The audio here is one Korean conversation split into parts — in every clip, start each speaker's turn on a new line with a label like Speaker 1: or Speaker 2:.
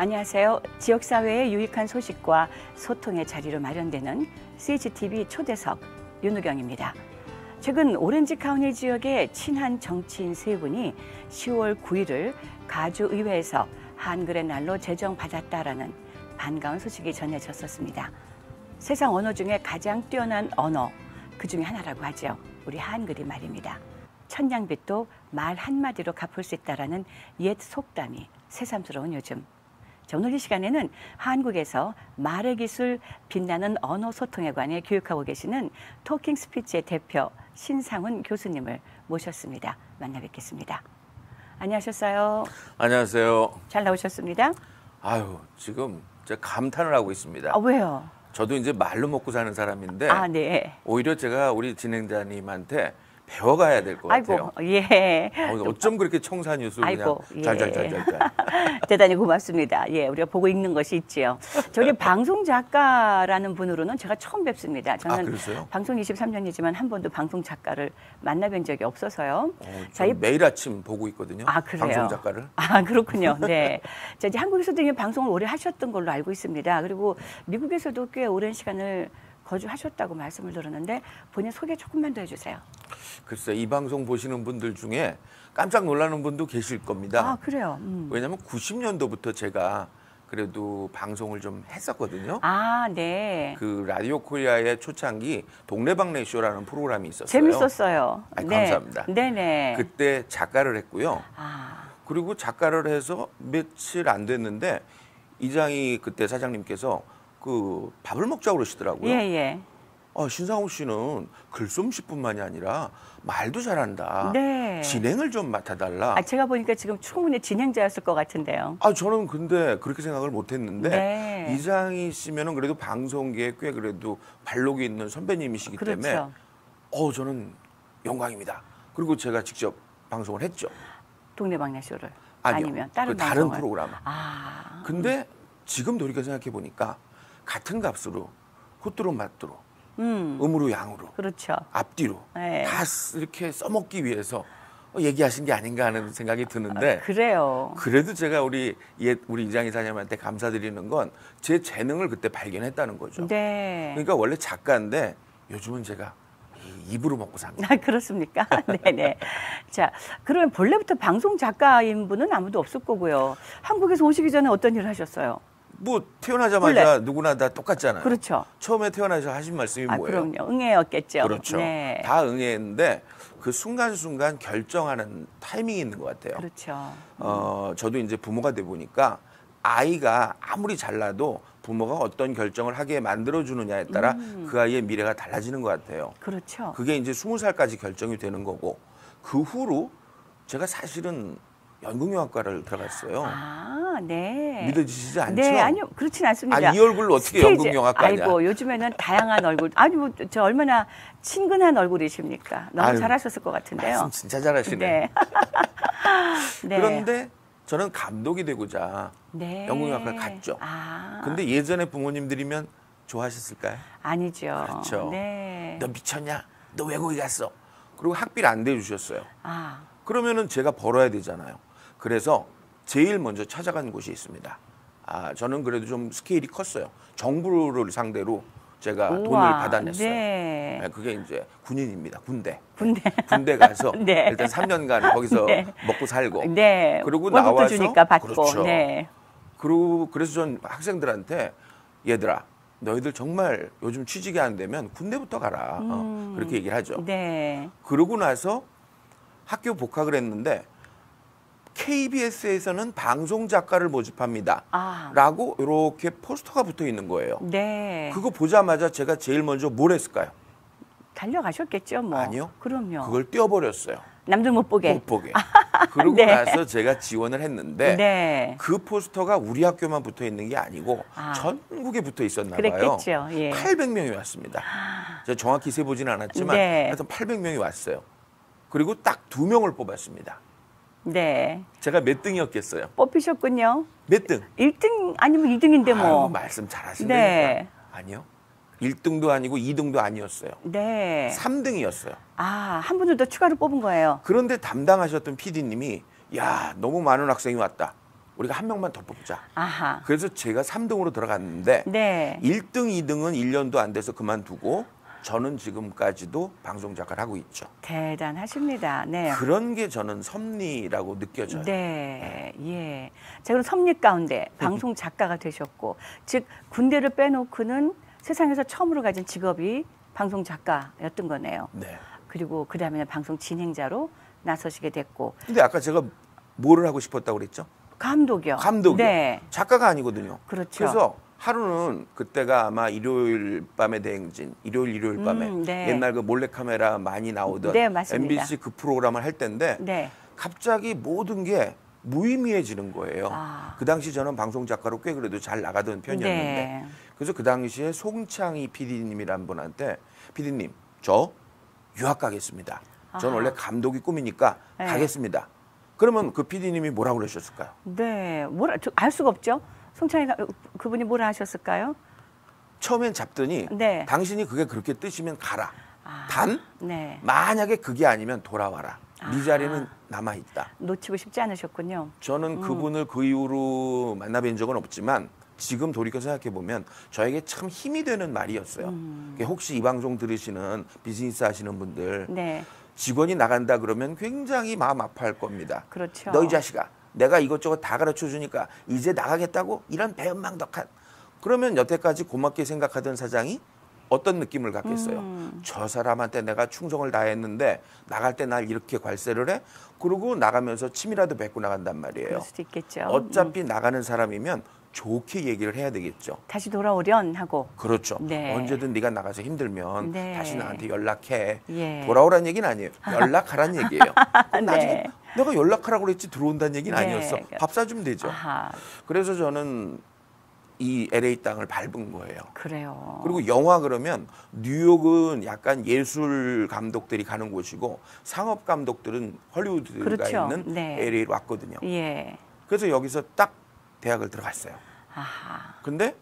Speaker 1: 안녕하세요. 지역사회의 유익한 소식과 소통의 자리로 마련되는 CGTV 초대석 윤우경입니다. 최근 오렌지 카운티 지역의 친한 정치인 세 분이 10월 9일을 가주의회에서 한글의 날로 제정받았다라는 반가운 소식이 전해졌었습니다. 세상 언어 중에 가장 뛰어난 언어, 그 중에 하나라고 하죠. 우리 한글이 말입니다. 천냥빚도 말 한마디로 갚을 수 있다라는 옛 속담이 새삼스러운 요즘. 자, 오늘 이 시간에는 한국에서 말의 기술 빛나는 언어 소통에 관해 교육하고 계시는 토킹 스피치의 대표 신상훈 교수님을 모셨습니다. 만나 뵙겠습니다. 안녕하셨어요?
Speaker 2: 안녕하세요.
Speaker 1: 잘 나오셨습니다.
Speaker 2: 아유, 지금 제가 감탄을 하고 있습니다.
Speaker 1: 아, 왜요?
Speaker 2: 저도 이제 말로 먹고 사는 사람인데
Speaker 1: 네.
Speaker 2: 오히려 제가 우리 진행자님한테 배워가야 될 것 같아요.
Speaker 1: 아이고, 예.
Speaker 2: 어쩜 그렇게 청산유수 그냥 잘.
Speaker 1: 대단히 고맙습니다. 예, 우리가 보고 읽는 것이 있지요. 저기 방송 작가라는 분으로는 제가 처음 뵙습니다. 저는 방송 23년이지만 한 번도 방송 작가를 만나뵌 적이 없어서요.
Speaker 2: 매일 아침 보고 있거든요.
Speaker 1: 아, 그래요?
Speaker 2: 방송 작가를.
Speaker 1: 아, 그렇군요. 네. 자, 이제 한국에서도 이미 방송을 오래 하셨던 걸로 알고 있습니다. 그리고 미국에서도 꽤 오랜 시간을 거주하셨다고 말씀을 들었는데 본인 소개 조금만 더 해주세요.
Speaker 2: 글쎄, 이 방송 보시는 분들 중에 깜짝 놀라는 분도 계실 겁니다.
Speaker 1: 아, 그래요?
Speaker 2: 왜냐하면 90년도부터 제가 그래도 방송을 좀 했었거든요.
Speaker 1: 아, 네.
Speaker 2: 그 라디오 코리아의 초창기 동네방네 쇼라는 프로그램이 있었어요.
Speaker 1: 재밌었어요.
Speaker 2: 네.
Speaker 1: 네.
Speaker 2: 감사합니다.
Speaker 1: 네네.
Speaker 2: 그때 작가를 했고요.
Speaker 1: 아.
Speaker 2: 그리고 작가를 해서 며칠 안 됐는데 이장희 그때 사장님께서 그 밥을 먹자고 그러시더라고요.
Speaker 1: 예.
Speaker 2: 신상훈 씨는 글솜씨뿐만이 아니라 말도 잘한다.
Speaker 1: 네.
Speaker 2: 진행을 좀 맡아달라.
Speaker 1: 제가 보니까 지금 충분히 진행자였을 것 같은데요.
Speaker 2: 저는 근데 그렇게 생각을 못했는데
Speaker 1: 네.
Speaker 2: 이장희 씨면은 그래도 방송계에 꽤 그래도 발록이 있는 선배님이시기 때문에 저는 영광입니다. 그리고 제가 직접 방송을 했죠.
Speaker 1: 동네방네 쇼를?
Speaker 2: 아니요.
Speaker 1: 아니면 다른
Speaker 2: 다른 프로그램. 근데 지금 돌이켜 생각해 보니까 같은 값으로 후뚜루 맞뚜루 음으로 양으로
Speaker 1: 그렇죠.
Speaker 2: 앞뒤로
Speaker 1: 네.
Speaker 2: 다 이렇게 써먹기 위해서 얘기하신 게 아닌가 하는 생각이 드는데
Speaker 1: 그래요.
Speaker 2: 그래도 제가 우리 이장희 사장님한테 감사드리는 건 제 재능을 그때 발견했다는 거죠.
Speaker 1: 네.
Speaker 2: 그러니까 원래 작가인데 요즘은 제가 입으로 먹고 삽니다.
Speaker 1: 그렇습니까? 네네. 자, 그러면 본래부터 방송 작가인 분은 아무도 없을 거고요. 한국에서 오시기 전에 어떤 일을 하셨어요?
Speaker 2: 뭐 태어나자마자 누구나 다 똑같잖아요.
Speaker 1: 그렇죠.
Speaker 2: 처음에 태어나서 하신 말씀이 뭐예요?
Speaker 1: 그럼요. 응애였겠죠.
Speaker 2: 그렇죠.
Speaker 1: 네.
Speaker 2: 다 응애인데 그 순간순간 결정하는 타이밍이 있는 것 같아요.
Speaker 1: 그렇죠.
Speaker 2: 저도 이제 부모가 돼 보니까 아이가 아무리 잘나도 부모가 어떤 결정을 하게 만들어주느냐에 따라 그 아이의 미래가 달라지는 것 같아요.
Speaker 1: 그렇죠.
Speaker 2: 그게 이제 20살까지 결정이 되는 거고 그 후로 제가 사실은 연극영화과를 들어갔어요.
Speaker 1: 네.
Speaker 2: 믿어지시지 않죠?
Speaker 1: 네, 아니요. 그렇진 않습니다.
Speaker 2: 이 얼굴로 어떻게 연극영화과냐.
Speaker 1: 아이고, 요즘에는 다양한 얼굴. 저 얼마나 친근한 얼굴이십니까? 너무 잘하셨을 것 같은데요.
Speaker 2: 말씀 진짜 잘하시네.
Speaker 1: 네.
Speaker 2: 네. 그런데 저는 감독이 되고자 연극영화과를 갔죠. 근데 예전에 부모님들이면 좋아하셨을까요?
Speaker 1: 아니죠.
Speaker 2: 그렇죠.
Speaker 1: 네.
Speaker 2: 너 미쳤냐? 너 왜 거기 갔어? 그리고 학비를 안 대주셨어요. 그러면은 제가 벌어야 되잖아요. 그래서 제일 먼저 찾아간 곳이 있습니다. 저는 그래도 좀 스케일이 컸어요. 정부를 상대로 제가 돈을 받아냈어요.
Speaker 1: 네.
Speaker 2: 그게 이제 군인입니다. 군대.
Speaker 1: 군대
Speaker 2: 가서
Speaker 1: 네.
Speaker 2: 일단 3년간 거기서 먹고 살고.
Speaker 1: 네.
Speaker 2: 그리고 나와서
Speaker 1: 주니까 받고.
Speaker 2: 그렇죠.
Speaker 1: 네.
Speaker 2: 그래서 전 학생들한테 얘들아, 너희들 정말 요즘 취직이 안 되면 군대부터 가라. 그렇게 얘기를 하죠.
Speaker 1: 네.
Speaker 2: 그러고 나서 학교 복학을 했는데 KBS에서는 방송 작가를 모집합니다. 라고 이렇게 포스터가 붙어 있는 거예요.
Speaker 1: 네.
Speaker 2: 그거 보자마자 제가 제일 먼저 뭘 했을까요?
Speaker 1: 달려가셨겠죠, 뭐.
Speaker 2: 아니요.
Speaker 1: 그럼요.
Speaker 2: 그걸 떼어버렸어요.
Speaker 1: 남들 못 보게.
Speaker 2: 못 보게. 그러고
Speaker 1: 네.
Speaker 2: 나서 제가 지원을 했는데
Speaker 1: 네.
Speaker 2: 그 포스터가 우리 학교만 붙어 있는 게 아니고 전국에 붙어 있었나 봐요.
Speaker 1: 그랬겠죠. 예.
Speaker 2: 800명이 왔습니다. 제가 정확히 세보지는 않았지만 하여튼 800명이 왔어요. 그리고 딱 2명을 뽑았습니다.
Speaker 1: 네.
Speaker 2: 제가 몇 등이었겠어요?
Speaker 1: 뽑히셨군요.
Speaker 2: 몇 등?
Speaker 1: 1등 아니면 2등인데 뭐.
Speaker 2: 말씀 잘하시네요.
Speaker 1: 네.
Speaker 2: 아니요. 1등도 아니고 2등도 아니었어요.
Speaker 1: 네.
Speaker 2: 3등이었어요.
Speaker 1: 한 분을 더 추가로 뽑은 거예요.
Speaker 2: 그런데 담당하셨던 PD님이 야, 너무 많은 학생이 왔다. 우리가 한 명만 더 뽑자.
Speaker 1: 아하.
Speaker 2: 그래서 제가 3등으로 들어갔는데
Speaker 1: 네.
Speaker 2: 1등, 2등은 1년도 안 돼서 그만두고 저는 지금까지도 방송 작가를 하고 있죠.
Speaker 1: 대단하십니다. 네.
Speaker 2: 그런 게 저는 섭리라고 느껴져요.
Speaker 1: 네, 예. 자, 그럼 섭리 가운데 방송 작가가 되셨고, 즉 군대를 빼놓고는 세상에서 처음으로 가진 직업이 방송 작가였던 거네요.
Speaker 2: 네.
Speaker 1: 그리고 그 다음에 방송 진행자로 나서시게 됐고.
Speaker 2: 근데 아까 제가 뭐를 하고 싶었다고 그랬죠?
Speaker 1: 감독이요.
Speaker 2: 감독이요.
Speaker 1: 네.
Speaker 2: 작가가 아니거든요.
Speaker 1: 그렇죠.
Speaker 2: 그래서 하루는 그때가 아마 일요일 밤의 대행진, 일요일 밤에
Speaker 1: 네.
Speaker 2: 옛날 그 몰래카메라 많이 나오던
Speaker 1: 네, 맞습니다.
Speaker 2: MBC 그 프로그램을 할 때인데
Speaker 1: 네.
Speaker 2: 갑자기 모든 게 무의미해지는 거예요.
Speaker 1: 아.
Speaker 2: 그 당시 저는 방송 작가로 꽤 그래도 잘 나가던 편이었는데
Speaker 1: 네.
Speaker 2: 그래서 그 당시에 송창희 PD님이란 분한테 PD님 저 유학 가겠습니다. 저는
Speaker 1: 아하.
Speaker 2: 원래 감독이 꿈이니까
Speaker 1: 네.
Speaker 2: 가겠습니다. 그러면 그 PD님이 뭐라고 그러셨을까요?
Speaker 1: 네. 알 수가 없죠. 송창희가 그분이 뭐라 하셨을까요?
Speaker 2: 처음엔 잡더니
Speaker 1: 네.
Speaker 2: 당신이 그게 그렇게 뜻이면 가라.
Speaker 1: 아.
Speaker 2: 단
Speaker 1: 네.
Speaker 2: 만약에 그게 아니면 돌아와라. 네
Speaker 1: 아하.
Speaker 2: 자리는 남아있다.
Speaker 1: 놓치고 싶지 않으셨군요.
Speaker 2: 저는 그분을 그 이후로 만나뵌 적은 없지만 지금 돌이켜 생각해 보면 저에게 참 힘이 되는 말이었어요. 혹시 이 방송 들으시는 비즈니스 하시는 분들
Speaker 1: 네.
Speaker 2: 직원이 나간다 그러면 굉장히 마음 아파할 겁니다.
Speaker 1: 그렇죠.
Speaker 2: 너 이 자식아, 내가 이것저것 다 가르쳐 주니까 이제 나가겠다고? 이런 배은망덕한. 그러면 여태까지 고맙게 생각하던 사장이 어떤 느낌을 갖겠어요? 저 사람한테 내가 충성을 다했는데 나갈 때 날 이렇게 괄세를 해? 그러고 나가면서 침이라도 뱉고 나간단 말이에요.
Speaker 1: 그럴 수도 있겠죠.
Speaker 2: 어차피 나가는 사람이면 좋게 얘기를 해야 되겠죠.
Speaker 1: 다시 돌아오련 하고.
Speaker 2: 그렇죠.
Speaker 1: 네.
Speaker 2: 언제든 네가 나가서 힘들면
Speaker 1: 네.
Speaker 2: 다시 나한테 연락해.
Speaker 1: 예.
Speaker 2: 돌아오란 얘기는 아니에요. 연락하란 얘기예요. 그럼 나중에
Speaker 1: 네.
Speaker 2: 내가 연락하라고 그랬지 들어온다는 얘기는
Speaker 1: 네.
Speaker 2: 아니었어. 밥 사주면 되죠.
Speaker 1: 아하.
Speaker 2: 그래서 저는 이 LA 땅을 밟은 거예요.
Speaker 1: 그래요.
Speaker 2: 그리고 영화 그러면 뉴욕은 약간 예술 감독들이 가는 곳이고 상업 감독들은 헐리우드가
Speaker 1: 그렇죠.
Speaker 2: 있는
Speaker 1: 네.
Speaker 2: LA로 왔거든요.
Speaker 1: 예.
Speaker 2: 그래서 여기서 딱 대학을 들어갔어요.
Speaker 1: 아하.
Speaker 2: 근데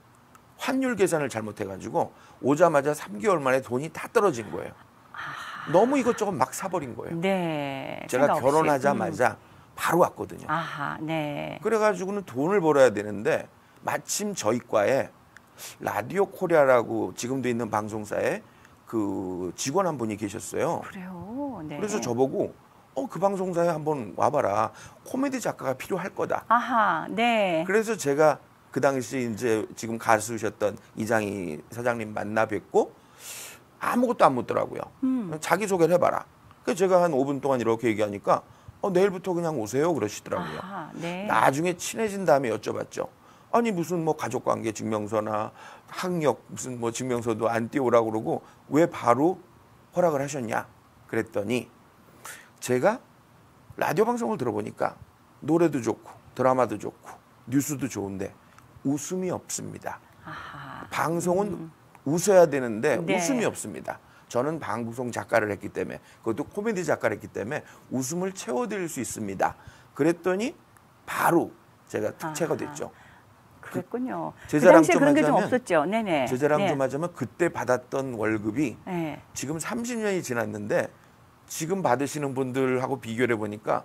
Speaker 2: 환율 계산을 잘못해가지고 오자마자 3개월 만에 돈이 다 떨어진 거예요. 너무 이것저것 막 사버린 거예요.
Speaker 1: 네.
Speaker 2: 제가
Speaker 1: 생각 없이.
Speaker 2: 결혼하자마자 바로 왔거든요.
Speaker 1: 아하. 네.
Speaker 2: 그래가지고는 돈을 벌어야 되는데 마침 저희 과에 라디오 코리아라고 지금도 있는 방송사에 그 직원 한 분이 계셨어요.
Speaker 1: 그래요. 네.
Speaker 2: 그래서 저보고 그 방송사에 한번 와봐라. 코미디 작가가 필요할 거다.
Speaker 1: 아하. 네.
Speaker 2: 그래서 제가 그 당시 이제 지금 가수셨던 이장희 사장님 만나 뵙고 아무것도 안 묻더라고요. 자기소개를 해봐라. 그래서 제가 한 5분 동안 이렇게 얘기하니까 내일부터 그냥 오세요 그러시더라고요.
Speaker 1: 아하. 네.
Speaker 2: 나중에 친해진 다음에 여쭤봤죠. 아니 무슨 뭐 가족관계 증명서나 학력 무슨 뭐 증명서도 안 띄우라고 그러고 왜 바로 허락을 하셨냐 그랬더니 제가 라디오 방송을 들어보니까 노래도 좋고 드라마도 좋고 뉴스도 좋은데 웃음이 없습니다.
Speaker 1: 아하.
Speaker 2: 방송은 웃어야 되는데
Speaker 1: 네.
Speaker 2: 웃음이 없습니다. 저는 방송 작가를 했기 때문에 그것도 코미디 작가를 했기 때문에 웃음을 채워드릴 수 있습니다. 그랬더니 바로 제가 특채가 됐죠.
Speaker 1: 그랬군요.
Speaker 2: 제
Speaker 1: 그
Speaker 2: 자랑
Speaker 1: 당시에
Speaker 2: 좀
Speaker 1: 그런 게 좀
Speaker 2: 하자면
Speaker 1: 없었죠. 네네.
Speaker 2: 제 자랑
Speaker 1: 네.
Speaker 2: 좀 하자면 그때 받았던 월급이
Speaker 1: 네.
Speaker 2: 지금 30년이 지났는데 지금 받으시는 분들하고 비교를 해보니까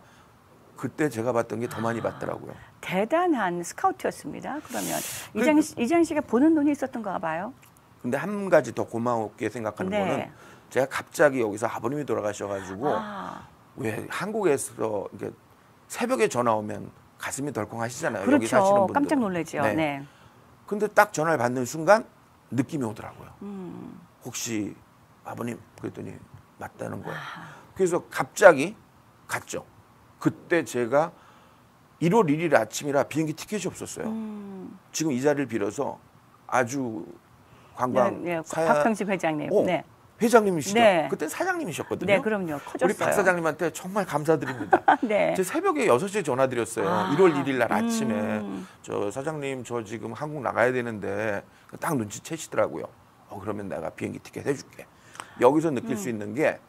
Speaker 2: 그때 제가 받던 게 더 많이 받더라고요.
Speaker 1: 대단한 스카우트였습니다. 그러면
Speaker 2: 그-
Speaker 1: 이장 씨가 보는 눈이 있었던가 봐요.
Speaker 2: 근데 한 가지 더 고마웠게 생각하는
Speaker 1: 네.
Speaker 2: 거는 제가 갑자기 여기서 아버님이 돌아가셔가지고
Speaker 1: 아,
Speaker 2: 왜 한국에서 이렇게 새벽에 전화 오면 가슴이 덜컹하시잖아요. 여기 사시는
Speaker 1: 그렇죠.
Speaker 2: 분들.
Speaker 1: 깜짝 놀라죠. 네.
Speaker 2: 근데 딱 전화를 받는 순간 느낌이 오더라고요. 혹시 아버님 그랬더니 맞다는 거예요. 그래서 갑자기 갔죠. 그때 제가 1월 1일 아침이라 비행기 티켓이 없었어요. 지금 이 자리를 빌어서 아주 관광
Speaker 1: 네, 박형식 회장님. 네.
Speaker 2: 회장님이시죠.
Speaker 1: 네.
Speaker 2: 그때 사장님이셨거든요.
Speaker 1: 네, 그럼요. 커졌어요.
Speaker 2: 우리 박 사장님한테 정말 감사드립니다.
Speaker 1: 네.
Speaker 2: 제 새벽에 6시에 전화드렸어요.
Speaker 1: 아,
Speaker 2: 1월 1일 날 아침에 저 사장님 저 지금 한국 나가야 되는데 딱 눈치채시더라고요. 그러면 내가 비행기 티켓 해줄게. 여기서 느낄 수 있는 게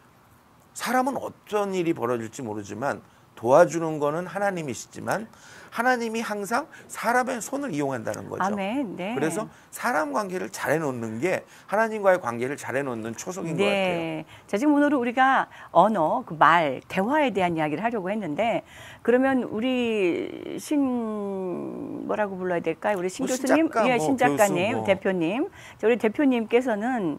Speaker 2: 사람은 어떤 일이 벌어질지 모르지만 도와주는 거는 하나님이시지만 하나님이 항상 사람의 손을 이용한다는 거죠.
Speaker 1: 아멘. 네.
Speaker 2: 그래서 사람 관계를 잘 해놓는 게 하나님과의 관계를 잘 해놓는 초석인 것 같아요.
Speaker 1: 자, 지금 오늘은 우리가 언어, 그 말, 대화에 대한 이야기를 하려고 했는데 그러면 우리 뭐라고 불러야 될까요? 우리 신 교수님, 신 작가님, 대표님. 우리 대표님께서는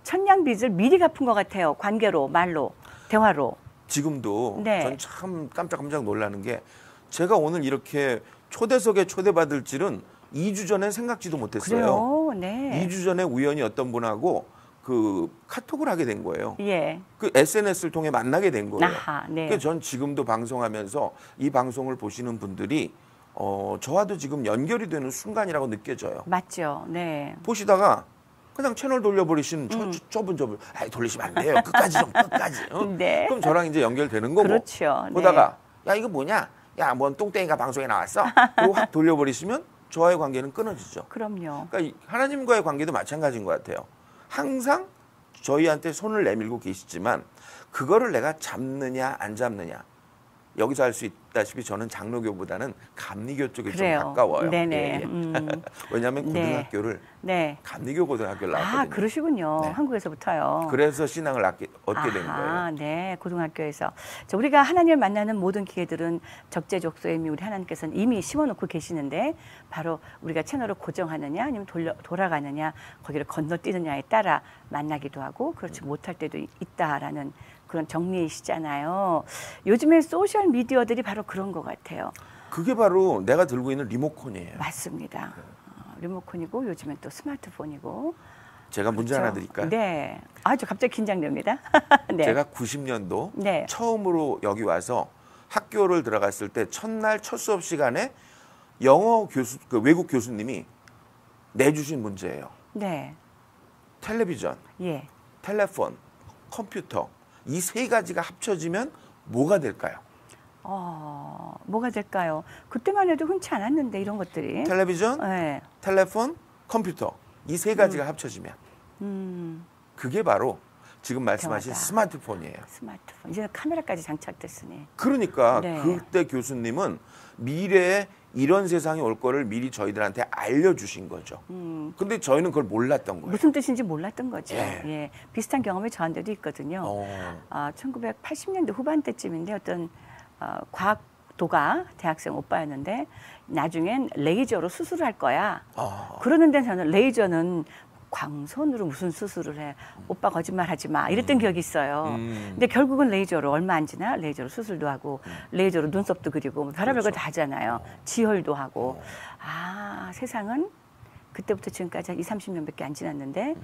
Speaker 1: 천냥빚을 미리 갚은 것 같아요. 관계로, 말로, 대화로.
Speaker 2: 지금도 전 참 깜짝 놀라는 게 제가 오늘 이렇게 초대석에 초대받을 줄은 2주 전에 생각지도 못했어요.
Speaker 1: 그래요? 네.
Speaker 2: 2주 전에 우연히 어떤 분하고 그 카톡을 하게 된 거예요.
Speaker 1: 예.
Speaker 2: 그 SNS를 통해 만나게 된 거예요.
Speaker 1: 아하, 네.
Speaker 2: 그래서 전 지금도 방송하면서 이 방송을 보시는 분들이 저와도 지금 연결이 되는 순간이라고 느껴져요.
Speaker 1: 맞죠. 네.
Speaker 2: 보시다가 그냥 채널 돌려버리시는 저분 돌리시면 안 돼요. 끝까지 좀 끝까지.
Speaker 1: 네.
Speaker 2: 그럼 저랑 이제 연결되는 거고.
Speaker 1: 그렇죠.
Speaker 2: 보다가 야 이거 뭐냐? 야 뭔 똥땡이가 방송에 나왔어? 그리고 확 돌려버리시면 저와의 관계는 끊어지죠.
Speaker 1: 그럼요.
Speaker 2: 그러니까 하나님과의 관계도 마찬가지인 것 같아요. 항상 저희한테 손을 내밀고 계시지만 그거를 내가 잡느냐 안 잡느냐. 여기서 할 수 있다시피 저는 장로교보다는 감리교 쪽에 좀 가까워요.
Speaker 1: 네네.
Speaker 2: 예. 왜냐하면 고등학교를 감리교 고등학교를 나왔거든요.
Speaker 1: 그러시군요.
Speaker 2: 네.
Speaker 1: 한국에서부터요.
Speaker 2: 그래서 신앙을 얻게 된 거예요.
Speaker 1: 네, 고등학교에서. 우리가 하나님을 만나는 모든 기회들은 적재적소에 이미 우리 하나님께서는 이미 심어놓고 계시는데 바로 우리가 채널을 고정하느냐 아니면 돌아가느냐 거기를 건너뛰느냐에 따라 만나기도 하고 그렇지 못할 때도 있다라는 그런 정리이시잖아요. 요즘에 소셜 미디어들이 바로 그런 것 같아요.
Speaker 2: 그게 바로 내가 들고 있는 리모컨이에요.
Speaker 1: 맞습니다. 리모컨이고 요즘엔 또 스마트폰이고.
Speaker 2: 제가 문제 하나 드릴까요?
Speaker 1: 네. 저 갑자기 긴장됩니다.
Speaker 2: 네. 제가 90년도 처음으로 여기 와서 학교를 들어갔을 때 첫날 첫 수업 시간에 영어 교수, 그 외국 교수님이 내주신 문제예요.
Speaker 1: 네.
Speaker 2: 텔레비전, 텔레폰, 컴퓨터 이 세 가지가 합쳐지면 뭐가 될까요?
Speaker 1: 뭐가 될까요? 그때만 해도 흔치 않았는데 이런 것들이.
Speaker 2: 텔레비전, 텔레폰, 컴퓨터 이 세 가지가 합쳐지면 그게 바로 지금 말씀하신 스마트폰이에요.
Speaker 1: 스마트폰. 이제는 카메라까지 장착됐으니.
Speaker 2: 그러니까 그때 교수님은 미래에 이런 세상이 올 거를 미리 저희들한테 알려주신 거죠. 근데 저희는 그걸 몰랐던 거예요.
Speaker 1: 무슨 뜻인지 몰랐던 거죠. 예. 비슷한 경험이 저한테도 있거든요. 1980년대 후반때쯤인데 어떤 과학도가 대학생 오빠였는데 나중엔 레이저로 수술을 할 거야. 그러는데 저는 레이저는 광선으로 무슨 수술을 해. 오빠 거짓말하지 마. 이랬던 기억이 있어요. 근데 결국은 레이저로 얼마 안 지나 레이저로 수술도 하고 레이저로 눈썹도 그리고 별의별 걸 다 하잖아요. 지혈도 하고. 세상은 그때부터 지금까지 한 20, 30년밖에 안 지났는데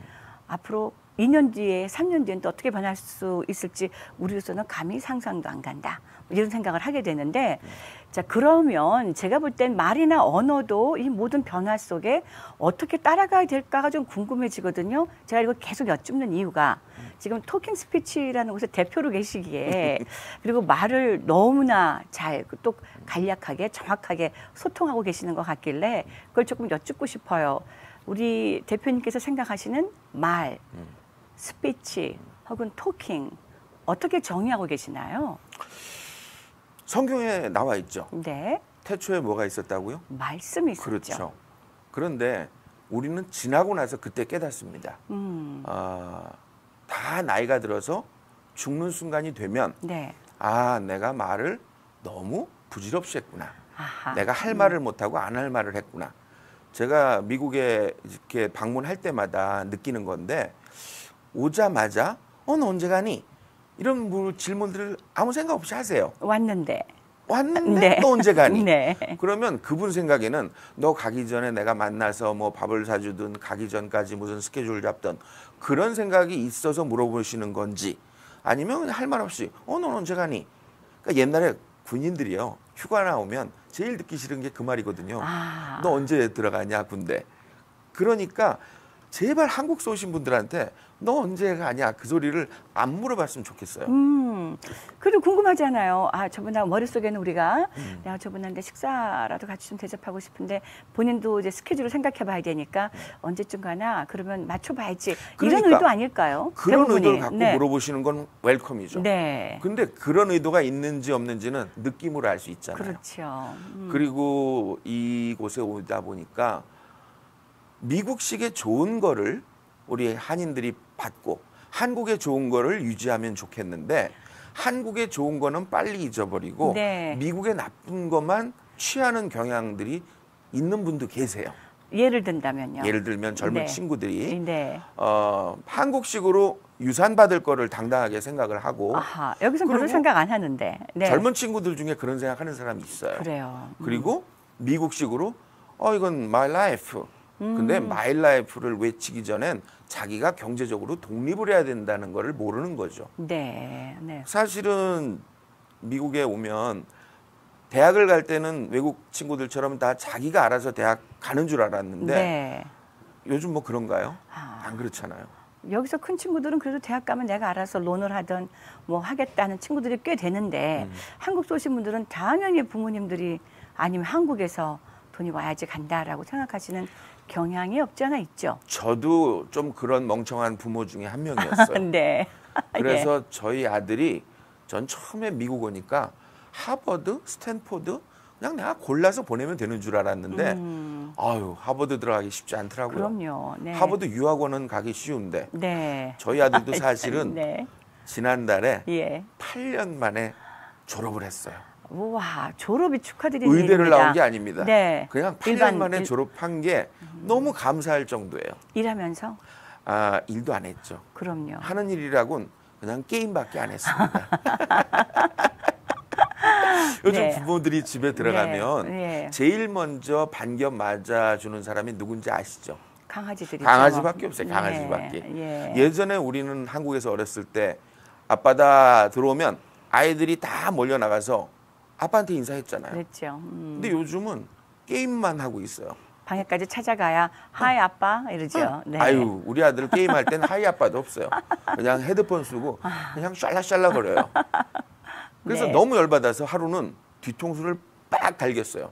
Speaker 1: 앞으로 2년 뒤에 3년 뒤엔 또 어떻게 변할 수 있을지 우리로서는 감히 상상도 안 간다. 이런 생각을 하게 되는데 자 그러면 제가 볼 땐 말이나 언어도 이 모든 변화 속에 어떻게 따라가야 될까가 좀 궁금해지거든요. 제가 이거 계속 여쭙는 이유가 지금 토킹 스피치라는 곳에 대표로 계시기에 그리고 말을 너무나 잘 또 간략하게 정확하게 소통하고 계시는 것 같길래 그걸 조금 여쭙고 싶어요. 우리 대표님께서 생각하시는 말, 스피치 혹은 토킹 어떻게 정의하고 계시나요?
Speaker 2: 성경에 나와 있죠.
Speaker 1: 네.
Speaker 2: 태초에 뭐가 있었다고요?
Speaker 1: 말씀이 있었죠.
Speaker 2: 그렇죠. 그런데 우리는 지나고 나서 그때 깨닫습니다. 다 나이가 들어서 죽는 순간이 되면 내가 말을 너무 부질없이 했구나. 내가 할 말을 못하고 안 할 말을 했구나. 제가 미국에 이렇게 방문할 때마다 느끼는 건데 오자마자 너 언제 가니? 이런 질문들을 아무 생각 없이 하세요.
Speaker 1: 왔는데
Speaker 2: 너 언제 가니? 그러면 그분 생각에는 너 가기 전에 내가 만나서 뭐 밥을 사주든 가기 전까지 무슨 스케줄 잡든 그런 생각이 있어서 물어보시는 건지 아니면 할 말 없이 너 언제 가니? 그러니까 옛날에 군인들이요 휴가 나오면 제일 듣기 싫은 게 그 말이거든요. 너 언제 들어가냐 군대. 그러니까 제발 한국서 오신 분들한테 너 언제 가냐 그 소리를 안 물어봤으면 좋겠어요.
Speaker 1: 그래도 궁금하잖아요. 아, 저분하고 머릿속에는 우리가 내가 저분한테 식사라도 같이 좀 대접하고 싶은데 본인도 이제 스케줄을 생각해 봐야 되니까 언제쯤 가나 그러면 맞춰봐야지.
Speaker 2: 그러니까,
Speaker 1: 이런 의도 아닐까요?
Speaker 2: 그런
Speaker 1: 대부분이.
Speaker 2: 의도를 갖고 물어보시는 건 웰컴이죠.
Speaker 1: 네.
Speaker 2: 근데 그런 의도가 있는지 없는지는 느낌으로 알 수 있잖아요.
Speaker 1: 그렇죠.
Speaker 2: 그리고 이곳에 오다 보니까 미국식의 좋은 거를 우리 한인들이 받고 한국의 좋은 거를 유지하면 좋겠는데 한국의 좋은 거는 빨리 잊어버리고
Speaker 1: 네.
Speaker 2: 미국의 나쁜 것만 취하는 경향들이 있는 분도 계세요.
Speaker 1: 예를 든다면요.
Speaker 2: 예를 들면 젊은
Speaker 1: 네.
Speaker 2: 친구들이
Speaker 1: 네.
Speaker 2: 한국식으로 유산받을 거를 당당하게 생각을 하고
Speaker 1: 아하, 여기서는 별로 생각 안 하는데. 네.
Speaker 2: 젊은 친구들 중에 그런 생각하는 사람이 있어요.
Speaker 1: 그래요.
Speaker 2: 그리고 미국식으로 이건 my life. 근데 my life를 외치기 전엔 자기가 경제적으로 독립을 해야 된다는 거를 모르는 거죠.
Speaker 1: 네. 네.
Speaker 2: 사실은 미국에 오면 대학을 갈 때는 외국 친구들처럼 다 자기가 알아서 대학 가는 줄 알았는데
Speaker 1: 네.
Speaker 2: 요즘 뭐 그런가요? 안 그렇잖아요.
Speaker 1: 여기서 큰 친구들은 그래도 대학 가면 내가 알아서 론을 하든 뭐 하겠다는 친구들이 꽤 되는데 한국 쏘신 분들은 당연히 부모님들이 아니면 한국에서 돈이 와야지 간다라고 생각하시는 경향이 없지 않아 있죠.
Speaker 2: 저도 좀 그런 멍청한 부모 중에 한 명이었어요.
Speaker 1: 네.
Speaker 2: 그래서
Speaker 1: 예.
Speaker 2: 저희 아들이 전 처음에 미국 오니까 하버드, 스탠포드 그냥 내가 골라서 보내면 되는 줄 알았는데 아유 하버드 들어가기 쉽지 않더라고요.
Speaker 1: 그럼요. 네.
Speaker 2: 하버드 유학원은 가기 쉬운데
Speaker 1: 네.
Speaker 2: 저희 아들도 사실은
Speaker 1: 네.
Speaker 2: 지난달에
Speaker 1: 예.
Speaker 2: 8년 만에 졸업을 했어요.
Speaker 1: 우와, 졸업이 축하드리는
Speaker 2: 의대를
Speaker 1: 일입니다.
Speaker 2: 나온 게 아닙니다.
Speaker 1: 네.
Speaker 2: 그냥 8년 만에 졸업한 게 너무 감사할 정도예요.
Speaker 1: 일하면서?
Speaker 2: 아, 일도 안 했죠.
Speaker 1: 그럼요.
Speaker 2: 하는 일이라고는 그냥 게임밖에 안 했습니다. 요즘
Speaker 1: 네.
Speaker 2: 부모들이 집에 들어가면
Speaker 1: 네.
Speaker 2: 제일 먼저 반겨 맞아주는 사람이 누군지 아시죠?
Speaker 1: 강아지들이죠.
Speaker 2: 강아지밖에 없어요. 강아지밖에.
Speaker 1: 네.
Speaker 2: 예전에 우리는 한국에서 어렸을 때 아빠다 들어오면 아이들이 다 몰려 나가서 아빠한테 인사했잖아요.
Speaker 1: 그랬죠.
Speaker 2: 근데 요즘은 게임만 하고 있어요.
Speaker 1: 방에까지 찾아가야 하이 아빠 이러죠. 네.
Speaker 2: 아유, 우리 아들 게임할 땐 하이 아빠도 없어요. 그냥 헤드폰 쓰고 그냥 샬라샬라 거려요. 그래서
Speaker 1: 네.
Speaker 2: 너무 열받아서 하루는 뒤통수를 빡 달겼어요.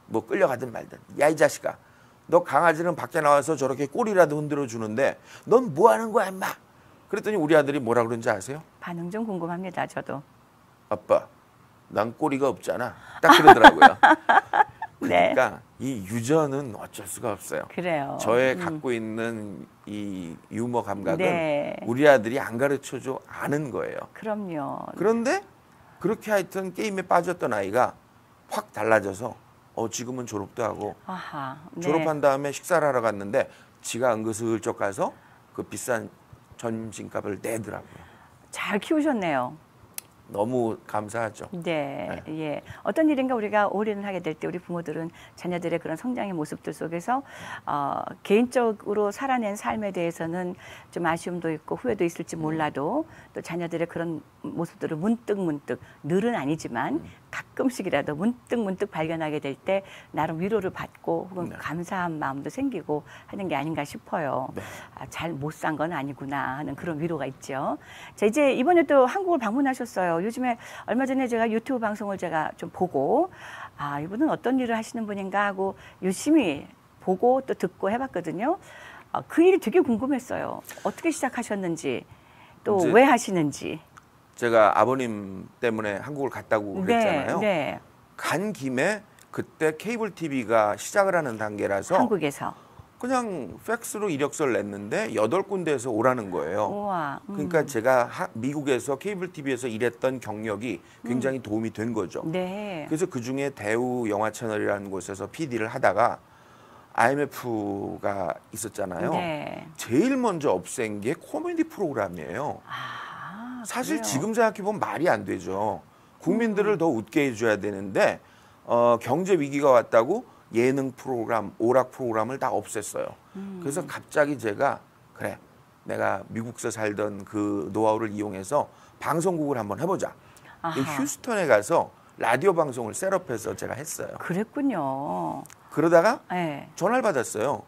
Speaker 2: 뭐 끌려가든 말든. 야, 이 자식아. 너 강아지는 밖에 나와서 저렇게 꼬리라도 흔들어 주는데 넌 뭐 하는 거야, 임마? 그랬더니 우리 아들이 뭐라 그런지 아세요?
Speaker 1: 반응 좀 궁금합니다. 저도.
Speaker 2: 아빠, 난 꼬리가 없잖아. 딱 그러더라고요.
Speaker 1: 네.
Speaker 2: 그러니까 이 유전은 어쩔 수가 없어요.
Speaker 1: 그래요.
Speaker 2: 저의 갖고 있는 이 유머 감각은
Speaker 1: 네.
Speaker 2: 우리 아들이 안 가르쳐줘 아는 거예요.
Speaker 1: 그럼요.
Speaker 2: 그런데 그렇게 하여튼 게임에 빠졌던 아이가 확 달라져서 지금은 졸업도 하고
Speaker 1: 아하. 네.
Speaker 2: 졸업한 다음에 식사를 하러 갔는데 지가 은근슬쩍 가서 그 비싼 점심값을 내더라고요.
Speaker 1: 잘 키우셨네요.
Speaker 2: 너무 감사하죠.
Speaker 1: 네, 예. 어떤 일인가 우리가 올인을 하게 될 때 우리 부모들은 자녀들의 그런 성장의 모습들 속에서 개인적으로 살아낸 삶에 대해서는 좀 아쉬움도 있고 후회도 있을지 몰라도 또 자녀들의 그런 모습들을 문득 늘은 아니지만 가끔씩이라도 문득 발견하게 될 때 나름 위로를 받고 혹은
Speaker 2: 네.
Speaker 1: 감사한 마음도 생기고 하는 게 아닌가 싶어요.
Speaker 2: 네.
Speaker 1: 잘 못 산 건 아니구나 하는 그런 위로가 있죠. 자, 이제 이번에 또 한국을 방문하셨어요. 요즘에 얼마 전에 제가 유튜브 방송을 제가 좀 보고 이분은 어떤 일을 하시는 분인가 하고 유심히 보고 또 듣고 해봤거든요. 그 일이 되게 궁금했어요. 어떻게 시작하셨는지 또
Speaker 2: 이제
Speaker 1: 왜 하시는지.
Speaker 2: 제가 아버님 때문에 한국을 갔다고 그랬잖아요.
Speaker 1: 네.
Speaker 2: 간 김에 그때 케이블 TV가 시작을 하는 단계라서
Speaker 1: 한국에서.
Speaker 2: 그냥 팩스로 이력서를 냈는데 8군데에서 오라는 거예요.
Speaker 1: 우와.
Speaker 2: 그러니까 제가 미국에서 케이블 TV에서 일했던 경력이 굉장히 도움이 된 거죠.
Speaker 1: 네.
Speaker 2: 그래서 그중에 대우 영화 채널이라는 곳에서 PD를 하다가 IMF가 있었잖아요.
Speaker 1: 네.
Speaker 2: 제일 먼저 없앤 게 코미디 프로그램이에요. 사실
Speaker 1: 그래요?
Speaker 2: 지금 생각해보면 말이 안 되죠. 국민들을 더 웃게 해줘야 되는데 경제 위기가 왔다고 예능 프로그램, 오락 프로그램을 다 없앴어요. 그래서 갑자기 제가 그래, 내가 미국에서 살던 그 노하우를 이용해서 방송국을 한번 해보자.
Speaker 1: 아하.
Speaker 2: 휴스턴에 가서 라디오 방송을 셋업해서 제가 했어요.
Speaker 1: 그랬군요.
Speaker 2: 그러다가
Speaker 1: 네.
Speaker 2: 전화를 받았어요.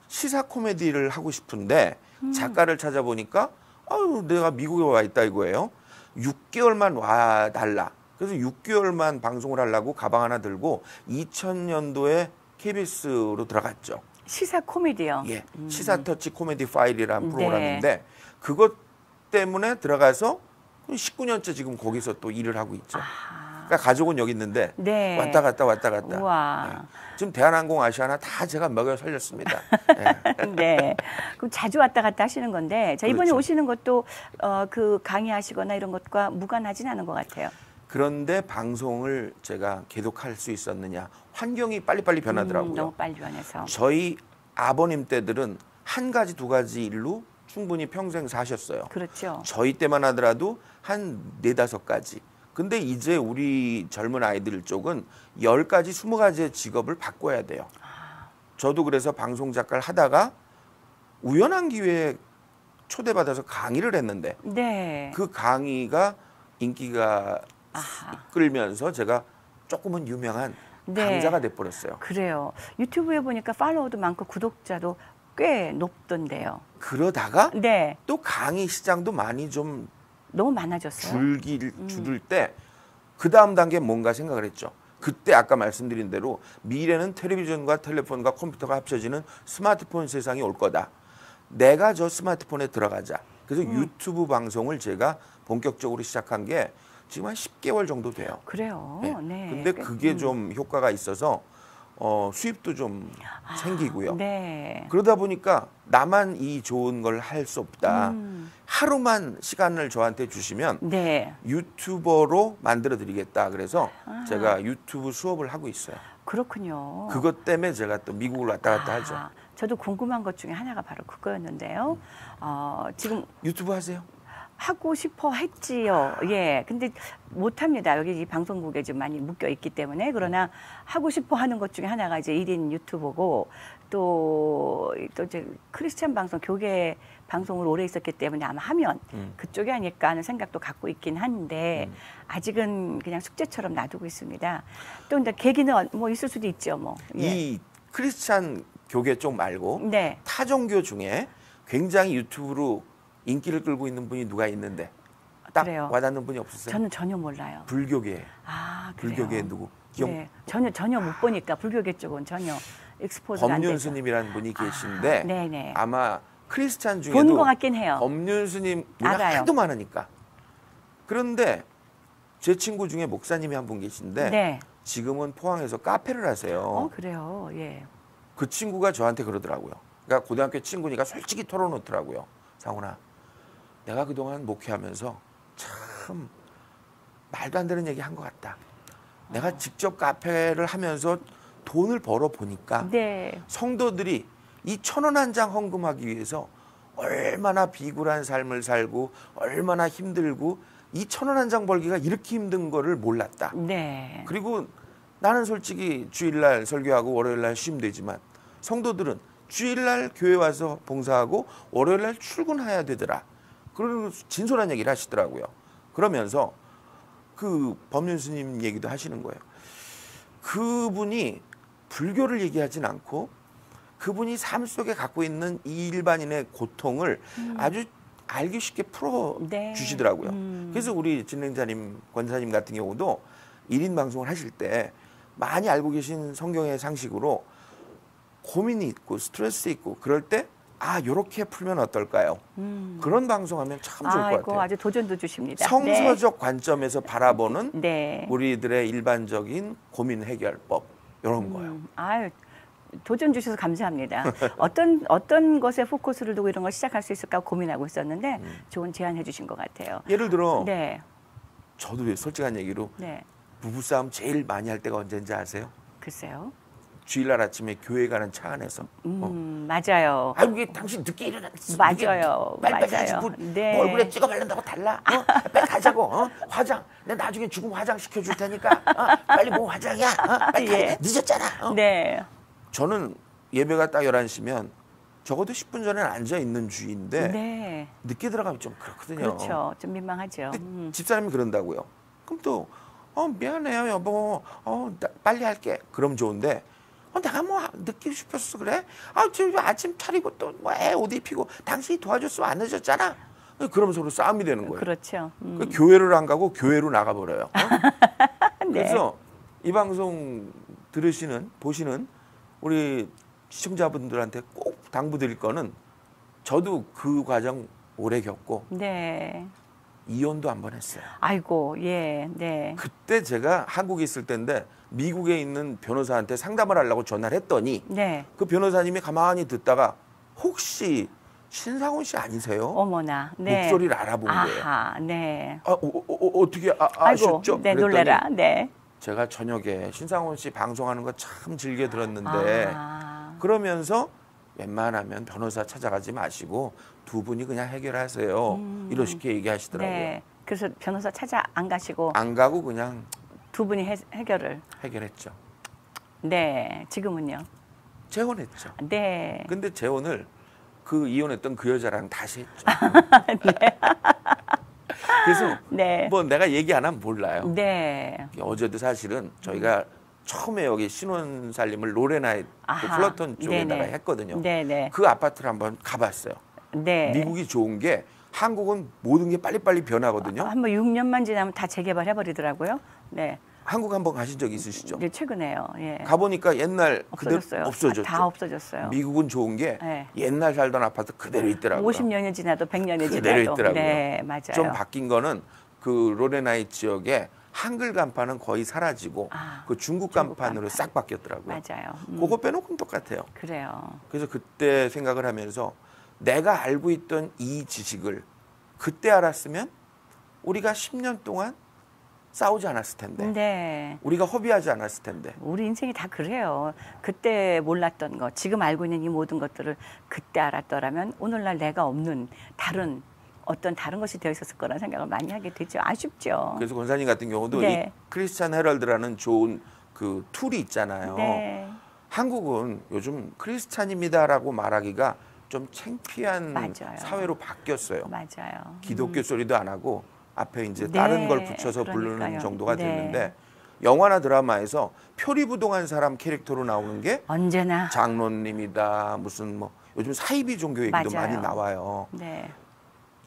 Speaker 2: 시사 코미디를 하고 싶은데 작가를 찾아보니까 아유, 내가 미국에 와 있다 이거예요. 6개월만 와 달라. 그래서 6개월만 방송을 하려고 가방 하나 들고 2000년도에 KBS로 들어갔죠.
Speaker 1: 시사 코미디요.
Speaker 2: 예, 시사 터치 코미디 파일이라는 프로그램인데 그것 때문에 들어가서 19년째 지금 거기서 또 일을 하고 있죠. 그러니까 가족은 여기 있는데
Speaker 1: 네.
Speaker 2: 왔다 갔다 왔다 갔다.
Speaker 1: 우와.
Speaker 2: 네. 지금 대한항공 아시아나 다 제가 먹여 살렸습니다. 네.
Speaker 1: 네. 그럼 자주 왔다 갔다 하시는 건데 자, 이번에
Speaker 2: 그렇죠.
Speaker 1: 오시는 것도 그 강의하시거나 이런 것과 무관하진 않은 것 같아요.
Speaker 2: 그런데 방송을 제가 계속할 수 있었느냐. 환경이 빨리빨리 변하더라고요.
Speaker 1: 너무 빨리 변해서.
Speaker 2: 저희 아버님 때들은 한 가지 두 가지 일로 충분히 평생 사셨어요.
Speaker 1: 그렇죠.
Speaker 2: 저희 때만 하더라도 한 4-5가지. 근데 이제 우리 젊은 아이들 쪽은 10가지, 20가지의 직업을 바꿔야 돼요. 저도 그래서 방송 작가를 하다가 우연한 기회에 초대받아서 강의를 했는데
Speaker 1: 네.
Speaker 2: 그 강의가 인기가 끌면서 제가 조금은 유명한
Speaker 1: 네.
Speaker 2: 강자가 돼버렸어요.
Speaker 1: 그래요. 유튜브에 보니까 팔로워도 많고 구독자도 꽤 높던데요.
Speaker 2: 그러다가
Speaker 1: 네.
Speaker 2: 또 강의 시장도 많이 좀
Speaker 1: 너무 많아졌어요.
Speaker 2: 줄을 때 그 다음 단계 뭔가 생각을 했죠. 그때 아까 말씀드린 대로 미래는 텔레비전과 텔레폰과 컴퓨터가 합쳐지는 스마트폰 세상이 올 거다. 내가 저 스마트폰에 들어가자. 그래서 유튜브 방송을 제가 본격적으로 시작한 게 지금 한 10개월 정도 돼요.
Speaker 1: 그래요.
Speaker 2: 네.
Speaker 1: 네.
Speaker 2: 근데 그게 좀 효과가 있어서 수입도 좀 생기고요.
Speaker 1: 네.
Speaker 2: 그러다 보니까 나만 이 좋은 걸 할 수 없다. 하루만 시간을 저한테 주시면
Speaker 1: 네.
Speaker 2: 유튜버로 만들어 드리겠다. 그래서 제가 유튜브 수업을 하고 있어요.
Speaker 1: 그렇군요.
Speaker 2: 그것 때문에 제가 또 미국을 왔다 갔다 하죠.
Speaker 1: 저도 궁금한 것 중에 하나가 바로 그거였는데요. 지금
Speaker 2: 유튜브 하세요?
Speaker 1: 하고 싶어 했지요. 예. 근데 못 합니다. 여기 이 방송국에 좀 많이 묶여 있기 때문에. 그러나 하고 싶어 하는 것 중에 하나가 이제 1인 유튜버고 또 이제 크리스찬 방송, 교계 방송을 오래 있었기 때문에 아마 하면 그쪽이 아닐까 하는 생각도 갖고 있긴 한데 아직은 그냥 숙제처럼 놔두고 있습니다. 또 근데 계기는 뭐 있을 수도 있죠. 뭐. 예.
Speaker 2: 이 크리스찬 교계 쪽 말고
Speaker 1: 네.
Speaker 2: 타 종교 중에 굉장히 유튜브로 인기를 끌고 있는 분이 누가 있는데 딱
Speaker 1: 그래요.
Speaker 2: 와닿는 분이 없었어요?
Speaker 1: 저는 전혀 몰라요.
Speaker 2: 불교계.
Speaker 1: 그래요.
Speaker 2: 불교계 누구? 기억?
Speaker 1: 네. 전혀 못 보니까 불교계 쪽은 전혀 익스포즈가 안 되죠.
Speaker 2: 법륜스님이라는 분이 계신데
Speaker 1: 네네.
Speaker 2: 아마 크리스찬 중에도
Speaker 1: 본 것 같긴 해요.
Speaker 2: 법륜스님
Speaker 1: 알아요.
Speaker 2: 하도 많으니까. 그런데 제 친구 중에 목사님이 한 분 계신데
Speaker 1: 네.
Speaker 2: 지금은 포항에서 카페를 하세요.
Speaker 1: 그래요. 예.
Speaker 2: 그 친구가 저한테 그러더라고요. 그러니까 고등학교 친구니까 솔직히 털어놓더라고요. 상훈아, 내가 그동안 목회하면서 참 말도 안 되는 얘기 한 것 같다. 내가 직접 카페를 하면서 돈을 벌어 보니까
Speaker 1: 네.
Speaker 2: 성도들이 이 1,000원 한 장 헌금하기 위해서 얼마나 비굴한 삶을 살고 얼마나 힘들고 이 1,000원 한 장 벌기가 이렇게 힘든 거를 몰랐다.
Speaker 1: 네.
Speaker 2: 그리고 나는 솔직히 주일날 설교하고 월요일날 쉬면 되지만 성도들은 주일날 교회 와서 봉사하고 월요일날 출근해야 되더라. 그런 진솔한 얘기를 하시더라고요. 그러면서 그 법륜 스님 얘기도 하시는 거예요. 그분이 불교를 얘기하진 않고 그분이 삶 속에 갖고 있는 이 일반인의 고통을 아주 알기 쉽게 풀어주시더라고요. 그래서 우리 진행자님, 권사님 같은 경우도 1인 방송을 하실 때 많이 알고 계신 성경의 상식으로 고민이 있고 스트레스 있고 그럴 때 요렇게 풀면 어떨까요? 그런 방송하면 참 좋을 것 같아요.
Speaker 1: 아주 도전도 주십니다.
Speaker 2: 성서적 관점에서 바라보는
Speaker 1: 네.
Speaker 2: 우리들의 일반적인 고민 해결법 이런 거요.
Speaker 1: 도전 주셔서 감사합니다. 어떤 것에 포커스를 두고 이런 걸 시작할 수 있을까 고민하고 있었는데 좋은 제안해 주신 것 같아요.
Speaker 2: 예를 들어
Speaker 1: 네.
Speaker 2: 저도 솔직한 얘기로
Speaker 1: 네.
Speaker 2: 부부싸움 제일 많이 할 때가 언제인지 아세요?
Speaker 1: 글쎄요.
Speaker 2: 주일날 아침에 교회 가는 차 안에서.
Speaker 1: 맞아요.
Speaker 2: 이게 당신 늦게 일어났어.
Speaker 1: 맞아요.
Speaker 2: 빨리
Speaker 1: 맞아요.
Speaker 2: 가지고
Speaker 1: 네.
Speaker 2: 얼굴에 찍어 바른다고 달라. 빨리 가자고. 화장. 내가 나중에 죽으면 화장 시켜줄 테니까. 빨리 뭐 화장이야. 빨리
Speaker 1: 예.
Speaker 2: 늦었잖아.
Speaker 1: 네.
Speaker 2: 저는 예배가 딱 11시면 적어도 10분 전에 앉아 있는 주의인데
Speaker 1: 네.
Speaker 2: 늦게 들어가면 좀 그렇거든요.
Speaker 1: 그렇죠. 좀 민망하죠.
Speaker 2: 집사람이 그런다고요. 그럼 또 미안해요 여보. 나 빨리 할게. 그럼 좋은데 내가 뭐 늦게 싶었어 그래? 지금 아침 차리고 또 뭐 애 옷 입히고 당신이 도와줬으면 안 늦었잖아. 그러면 서로 싸움이 되는 거예요.
Speaker 1: 그렇죠.
Speaker 2: 그 교회를 안 가고 교회로 나가버려요.
Speaker 1: 네.
Speaker 2: 그래서 이 방송 보시는 우리 시청자분들한테 꼭 당부드릴 거는 저도 그 과정 오래 겪고
Speaker 1: 네.
Speaker 2: 이혼도 한 번 했어요.
Speaker 1: 아이고, 예, 네.
Speaker 2: 그때 제가 한국에 있을 때인데 미국에 있는 변호사한테 상담을 하려고 전화를 했더니
Speaker 1: 네.
Speaker 2: 그 변호사님이 가만히 듣다가 혹시 신상훈 씨 아니세요?
Speaker 1: 어머나, 네.
Speaker 2: 목소리를 알아본 거예요.
Speaker 1: 아하, 네.
Speaker 2: 어떻게
Speaker 1: 아이고,
Speaker 2: 아셨죠?
Speaker 1: 네,
Speaker 2: 그랬더니
Speaker 1: 놀래라, 네.
Speaker 2: 제가 저녁에 신상훈 씨 방송하는 거 참 즐겨 들었는데 그러면서 웬만하면 변호사 찾아가지 마시고 두 분이 그냥 해결하세요. 이렇게 얘기하시더라고요.
Speaker 1: 네. 그래서 변호사 찾아 안 가시고
Speaker 2: 안 가고 그냥
Speaker 1: 두 분이 해결을.
Speaker 2: 해결했죠.
Speaker 1: 네. 지금은요?
Speaker 2: 재혼했죠.
Speaker 1: 네.
Speaker 2: 근데 재혼을 그 이혼했던 그 여자랑 다시 했죠.
Speaker 1: 네.
Speaker 2: 그래서
Speaker 1: 네.
Speaker 2: 뭐 내가 얘기 안 하면 몰라요.
Speaker 1: 네.
Speaker 2: 어제도 사실은 저희가 처음에 여기 신혼 살림을 로레나의 그 플러턴 쪽에다가
Speaker 1: 네네.
Speaker 2: 했거든요.
Speaker 1: 네네.
Speaker 2: 그 아파트를 한번 가봤어요.
Speaker 1: 네.
Speaker 2: 미국이 좋은 게 한국은 모든 게 빨리빨리 변하거든요.
Speaker 1: 한번 6년만 지나면 다 재개발해 버리더라고요. 네.
Speaker 2: 한국 한번 가신 적 있으시죠?
Speaker 1: 네, 최근에요. 예.
Speaker 2: 가보니까 옛날 그대로
Speaker 1: 없어졌어요.
Speaker 2: 없어졌죠.
Speaker 1: 다 없어졌어요.
Speaker 2: 미국은 좋은 게
Speaker 1: 네.
Speaker 2: 옛날 살던 아파트 그대로 있더라고요.
Speaker 1: 50년이 지나도 100년이
Speaker 2: 그대로
Speaker 1: 지나도.
Speaker 2: 있더라고요.
Speaker 1: 네, 맞아요.
Speaker 2: 좀 바뀐 거는 그 로레나이 지역에 한글 간판은 거의 사라지고 그 중국 간판으로 싹 바뀌었더라고요.
Speaker 1: 맞아요.
Speaker 2: 그거 빼놓고는 똑같아요.
Speaker 1: 그래요.
Speaker 2: 그래서 그때 생각을 하면서 내가 알고 있던 이 지식을 그때 알았으면 우리가 10년 동안 싸우지 않았을 텐데.
Speaker 1: 네.
Speaker 2: 우리가 허비하지 않았을 텐데.
Speaker 1: 우리 인생이 다 그래요. 그때 몰랐던 거, 지금 알고 있는 이 모든 것들을 그때 알았더라면 오늘날 내가 없는 어떤 다른 것이 되어 있었을 거라는 생각을 많이 하게 되죠. 아쉽죠.
Speaker 2: 그래서 권사님 같은 경우도
Speaker 1: 네.
Speaker 2: 이 크리스찬 헤럴드라는 좋은 그 툴이 있잖아요.
Speaker 1: 네.
Speaker 2: 한국은 요즘 크리스찬입니다라고 말하기가 좀 창피한
Speaker 1: 맞아요.
Speaker 2: 사회로 바뀌었어요.
Speaker 1: 맞아요.
Speaker 2: 기독교 소리도 안 하고 앞에 이제 다른
Speaker 1: 네,
Speaker 2: 걸 붙여서 부르는
Speaker 1: 그러니까요.
Speaker 2: 정도가
Speaker 1: 네.
Speaker 2: 됐는데 영화나 드라마에서 표리부동한 사람 캐릭터로 나오는 게
Speaker 1: 언제나
Speaker 2: 장로님이다 무슨 뭐 요즘 사이비 종교 얘기도
Speaker 1: 맞아요.
Speaker 2: 많이 나와요.
Speaker 1: 네.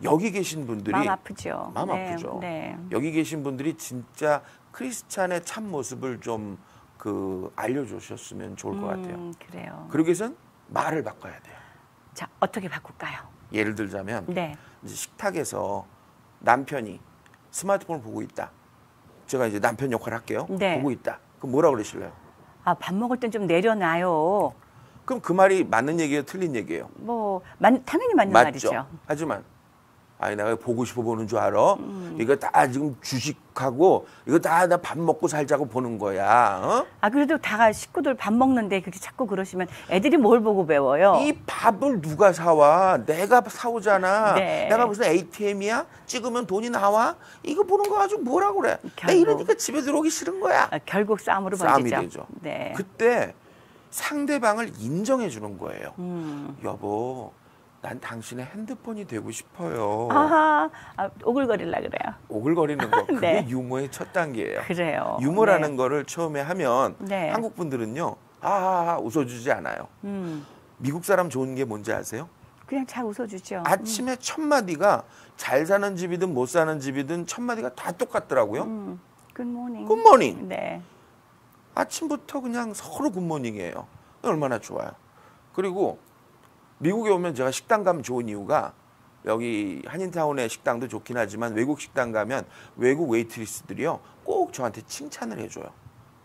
Speaker 2: 여기 계신 분들이
Speaker 1: 마음 아프죠.
Speaker 2: 마음
Speaker 1: 네,
Speaker 2: 아프죠.
Speaker 1: 네.
Speaker 2: 여기 계신 분들이 진짜 크리스찬의 참 모습을 좀 그 알려주셨으면 좋을 것 같아요.
Speaker 1: 그래요.
Speaker 2: 그러기 위해선 말을 바꿔야 돼요.
Speaker 1: 자, 어떻게 바꿀까요?
Speaker 2: 예를 들자면
Speaker 1: 네.
Speaker 2: 이제 식탁에서 남편이 스마트폰을 보고 있다. 제가 이제 남편 역할을 할게요.
Speaker 1: 네.
Speaker 2: 보고 있다. 그럼 뭐라 그러실래요?
Speaker 1: 아, 밥 먹을 땐 좀 내려놔요.
Speaker 2: 그럼 그 말이 맞는 얘기예요? 틀린 얘기예요?
Speaker 1: 뭐 당연히 맞는
Speaker 2: 맞죠.
Speaker 1: 말이죠.
Speaker 2: 하지만 아니 내가 보고 싶어 보는 줄 알아? 이거 다 지금 주식하고 이거 다 나 밥 먹고 살자고 보는 거야. 어?
Speaker 1: 아, 그래도 다 식구들 밥 먹는데 그렇게 자꾸 그러시면 애들이 뭘 보고 배워요?
Speaker 2: 이 밥을 누가 사와? 내가 사오잖아.
Speaker 1: 네.
Speaker 2: 내가 무슨 ATM이야? 찍으면 돈이 나와? 이거 보는 거 가지고 뭐라 그래? 내가 이러니까 집에 들어오기 싫은 거야.
Speaker 1: 아, 결국 싸움으로
Speaker 2: 싸움이
Speaker 1: 번지죠.
Speaker 2: 되죠.
Speaker 1: 네.
Speaker 2: 그때 상대방을 인정해 주는 거예요. 여보, 난 당신의 핸드폰이 되고 싶어요.
Speaker 1: 아하, 오글거리려 그래요.
Speaker 2: 오글거리는 거 그게
Speaker 1: 네.
Speaker 2: 유머의 첫 단계예요.
Speaker 1: 그래요.
Speaker 2: 유머라는
Speaker 1: 네.
Speaker 2: 거를 처음에 하면
Speaker 1: 네.
Speaker 2: 한국 분들은요. 웃어주지 않아요. 미국 사람 좋은 게 뭔지 아세요?
Speaker 1: 그냥 잘 웃어주죠.
Speaker 2: 아침에 첫 마디가 잘 사는 집이든 못 사는 집이든 첫 마디가 다 똑같더라고요.
Speaker 1: 굿모닝.
Speaker 2: 굿모닝.
Speaker 1: 네.
Speaker 2: 아침부터 그냥 서로 굿모닝이에요. 얼마나 좋아요. 그리고 미국에 오면 제가 식당 가면 좋은 이유가 여기 한인타운의 식당도 좋긴 하지만 외국 식당 가면 외국 웨이트리스들이요 꼭 저한테 칭찬을 해줘요.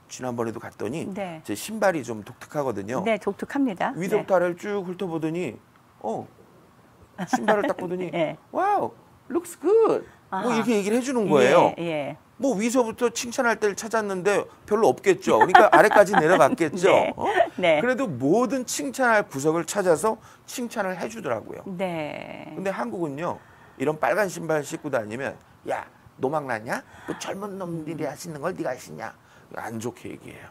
Speaker 2: 지난번에도 갔더니
Speaker 1: 네.
Speaker 2: 제 신발이 좀 독특하거든요.
Speaker 1: 네, 독특합니다.
Speaker 2: 위서부터 아래를 쭉 훑어보더니 신발을 딱 보더니
Speaker 1: 네.
Speaker 2: 와우, looks good. 뭐
Speaker 1: 아하.
Speaker 2: 이렇게 얘기를 해주는 거예요.
Speaker 1: 예, 예.
Speaker 2: 뭐 위서부터 칭찬할 때를 찾았는데 별로 없겠죠. 그러니까 아래까지 내려갔겠죠.
Speaker 1: 네. 네.
Speaker 2: 그래도 모든 칭찬할 구석을 찾아서 칭찬을 해주더라고요.
Speaker 1: 네.
Speaker 2: 근데 한국은요 이런 빨간 신발 신고 다니면 야 노망 났냐? 또 젊은 놈들이 하시는 걸 네가 하시냐? 안 좋게 얘기해요.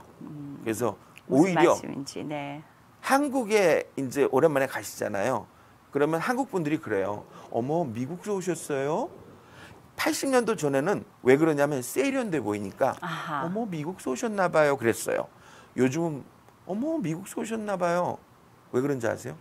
Speaker 2: 그래서
Speaker 1: 무슨
Speaker 2: 오히려
Speaker 1: 말씀인지, 네.
Speaker 2: 한국에 이제 오랜만에 가시잖아요. 그러면 한국 분들이 그래요. 어머 미국에서 오셨어요? 80년도 전에는 왜 그러냐면 세련돼 보이니까
Speaker 1: 아하.
Speaker 2: 어머 미국에서 오셨나 봐요 그랬어요. 요즘은 어머 미국에서 오셨나 봐요. 왜 그런지 아세요?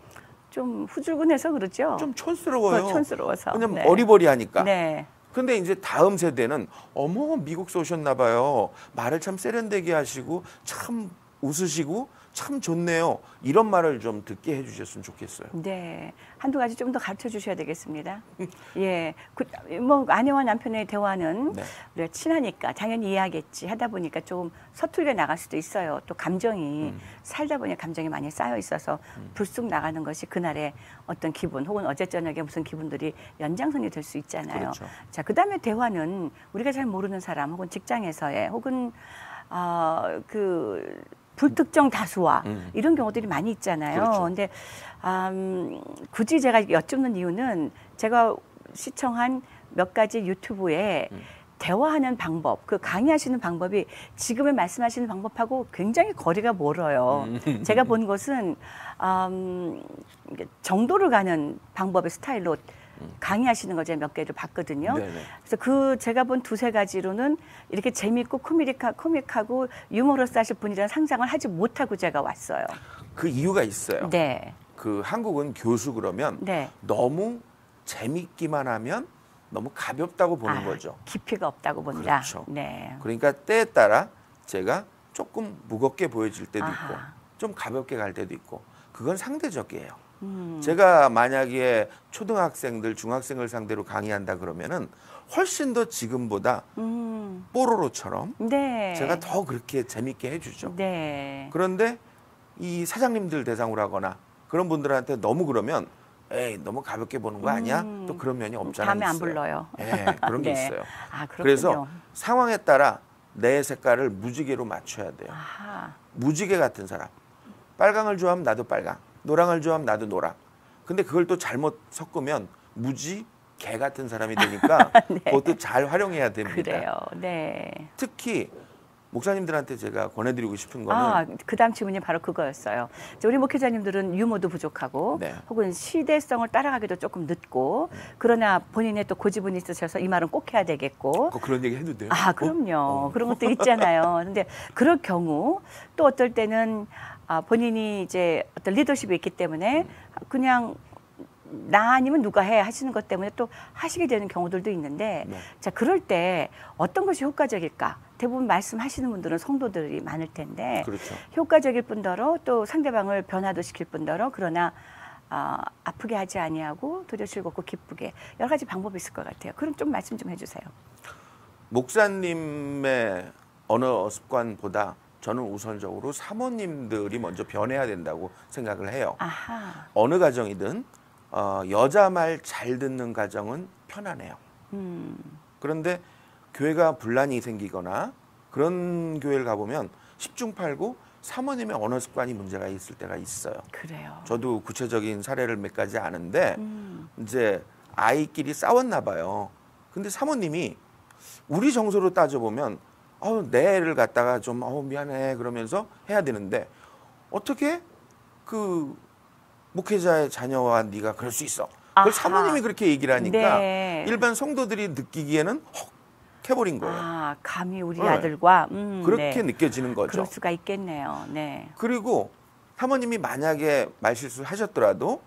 Speaker 1: 좀 후줄근해서 그러죠.
Speaker 2: 좀 촌스러워요.
Speaker 1: 촌스러워서.
Speaker 2: 왜냐면
Speaker 1: 네.
Speaker 2: 어리버리하니까.
Speaker 1: 네.
Speaker 2: 근데 이제 다음 세대는 어머 미국서 오셨나 봐요. 말을 참 세련되게 하시고 참 웃으시고 참 좋네요. 이런 말을 좀 듣게 해주셨으면 좋겠어요.
Speaker 1: 네, 한두 가지 좀 더 가르쳐 주셔야 되겠습니다. 예, 뭐 아내와 남편의 대화는
Speaker 2: 네.
Speaker 1: 우리가 친하니까 당연히 이해하겠지 하다 보니까 좀 서툴게 나갈 수도 있어요. 또 감정이 살다 보니 감정이 많이 쌓여 있어서 불쑥 나가는 것이 그날의 어떤 기분 혹은 어제 저녁에 무슨 기분들이 연장선이 될 수 있잖아요.
Speaker 2: 그렇죠.
Speaker 1: 자, 그다음에 대화는 우리가 잘 모르는 사람 혹은 직장에서의 혹은 그 불특정 다수와 이런 경우들이 많이 있잖아요.
Speaker 2: 그렇죠.
Speaker 1: 근데 굳이 제가 여쭙는 이유는 제가 시청한 몇 가지 유튜브에 대화하는 방법, 그 강의하시는 방법이 지금의 말씀하시는 방법하고 굉장히 거리가 멀어요. 제가 본 것은 정도를 가는 방법의 스타일로 강의하시는 거 제가 몇 개를 봤거든요.
Speaker 2: 네네.
Speaker 1: 그래서 제가 본 두세 가지로는 이렇게 재밌고 코믹하고 유머러스 하실 분이라는 상상을 하지 못하고 제가 왔어요.
Speaker 2: 그 이유가 있어요.
Speaker 1: 네.
Speaker 2: 그 한국은 교수 그러면
Speaker 1: 네.
Speaker 2: 너무 재밌기만 하면 너무 가볍다고 보는 거죠.
Speaker 1: 깊이가 없다고 본다.
Speaker 2: 그렇죠.
Speaker 1: 네.
Speaker 2: 그러니까 때에 따라 제가 조금 무겁게 보여질 때도
Speaker 1: 아하.
Speaker 2: 있고 좀 가볍게 갈 때도 있고 그건 상대적이에요. 제가 만약에 초등학생들, 중학생을 상대로 강의한다 그러면은 훨씬 더 지금보다 뽀로로처럼
Speaker 1: 네.
Speaker 2: 제가 더 그렇게 재밌게 해주죠.
Speaker 1: 네.
Speaker 2: 그런데 이 사장님들 대상으로 하거나 그런 분들한테 너무 그러면 에이 너무 가볍게 보는 거 아니야? 또 그런 면이 없잖아요.
Speaker 1: 다음에 안 불러요.
Speaker 2: 네, 그런 게
Speaker 1: 네.
Speaker 2: 있어요.
Speaker 1: 아, 그렇군요.
Speaker 2: 그래서 상황에 따라 내 색깔을 무지개로 맞춰야 돼요.
Speaker 1: 아하.
Speaker 2: 무지개 같은 사람. 빨강을 좋아하면 나도 빨강. 노랑을 좋아하면 나도 노랑. 근데 그걸 또 잘못 섞으면 개 같은 사람이 되니까
Speaker 1: 네.
Speaker 2: 그것도 잘 활용해야 됩니다.
Speaker 1: 그래요. 네.
Speaker 2: 특히 목사님들한테 제가 권해드리고 싶은 거는
Speaker 1: 그다음 질문이 바로 그거였어요. 우리 목회자님들은 유머도 부족하고
Speaker 2: 네.
Speaker 1: 혹은 시대성을 따라가기도 조금 늦고 그러나 본인의 또 고집은 있으셔서 이 말은 꼭 해야 되겠고
Speaker 2: 그런 얘기 해도 돼요?
Speaker 1: 그럼요. 그런 것도 있잖아요. 근데 그럴 경우 또 어떨 때는 본인이 이제 어떤 리더십이 있기 때문에 그냥 나 아니면 누가 해 하시는 것 때문에 또 하시게 되는 경우들도 있는데
Speaker 2: 네.
Speaker 1: 자 그럴 때 어떤 것이 효과적일까? 대부분 말씀하시는 분들은 성도들이 많을 텐데
Speaker 2: 그렇죠.
Speaker 1: 효과적일 뿐더러 또 상대방을 변화도 시킬 뿐더러 그러나 아프게 하지 아니하고 도리어 즐겁고 기쁘게 여러 가지 방법이 있을 것 같아요. 그럼 좀 말씀 좀 해주세요.
Speaker 2: 목사님의 언어 습관보다 저는 우선적으로 사모님들이 먼저 변해야 된다고 생각을 해요.
Speaker 1: 아하.
Speaker 2: 어느 가정이든 여자 말 잘 듣는 가정은 편안해요. 그런데 교회가 분란이 생기거나 그런 교회를 가보면 10중 8구 사모님의 언어 습관이 문제가 있을 때가 있어요.
Speaker 1: 그래요.
Speaker 2: 저도 구체적인 사례를 몇 가지 아는데 이제 아이끼리 싸웠나 봐요. 근데 사모님이 우리 정서로 따져보면 내 애를 갖다가 좀 미안해 그러면서 해야 되는데 어떻게 그 목회자의 자녀와 네가 그럴 수 있어. 그걸 사모님이 그렇게 얘기를 하니까
Speaker 1: 네.
Speaker 2: 일반 성도들이 느끼기에는 헉 해버린 거예요.
Speaker 1: 감히 우리
Speaker 2: 네.
Speaker 1: 아들과
Speaker 2: 그렇게
Speaker 1: 네.
Speaker 2: 느껴지는 거죠.
Speaker 1: 그럴 수가 있겠네요. 네.
Speaker 2: 그리고 사모님이 만약에 말실수 하셨더라도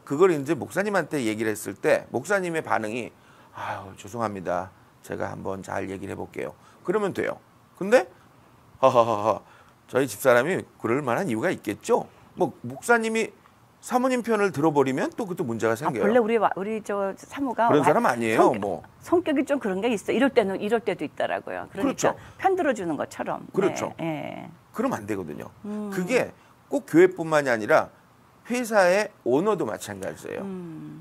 Speaker 2: 그걸 이제 목사님한테 얘기를 했을 때 목사님의 반응이 죄송합니다. 제가 한번 잘 얘기를 해볼게요. 그러면 돼요. 근데 하하하하 저희 집사람이 그럴 만한 이유가 있겠죠. 뭐 목사님이 사모님 편을 들어버리면 또 그것도 문제가 생겨요.
Speaker 1: 원래 우리 저 사모가
Speaker 2: 그런 사람 아니에요.
Speaker 1: 성격이 좀 그런 게 있어. 이럴 때도 있더라고요. 그러니까
Speaker 2: 그렇죠.
Speaker 1: 편 들어주는 것처럼.
Speaker 2: 그렇죠.
Speaker 1: 네.
Speaker 2: 그러면 안 되거든요. 그게 꼭 교회뿐만이 아니라 회사의 오너도 마찬가지예요.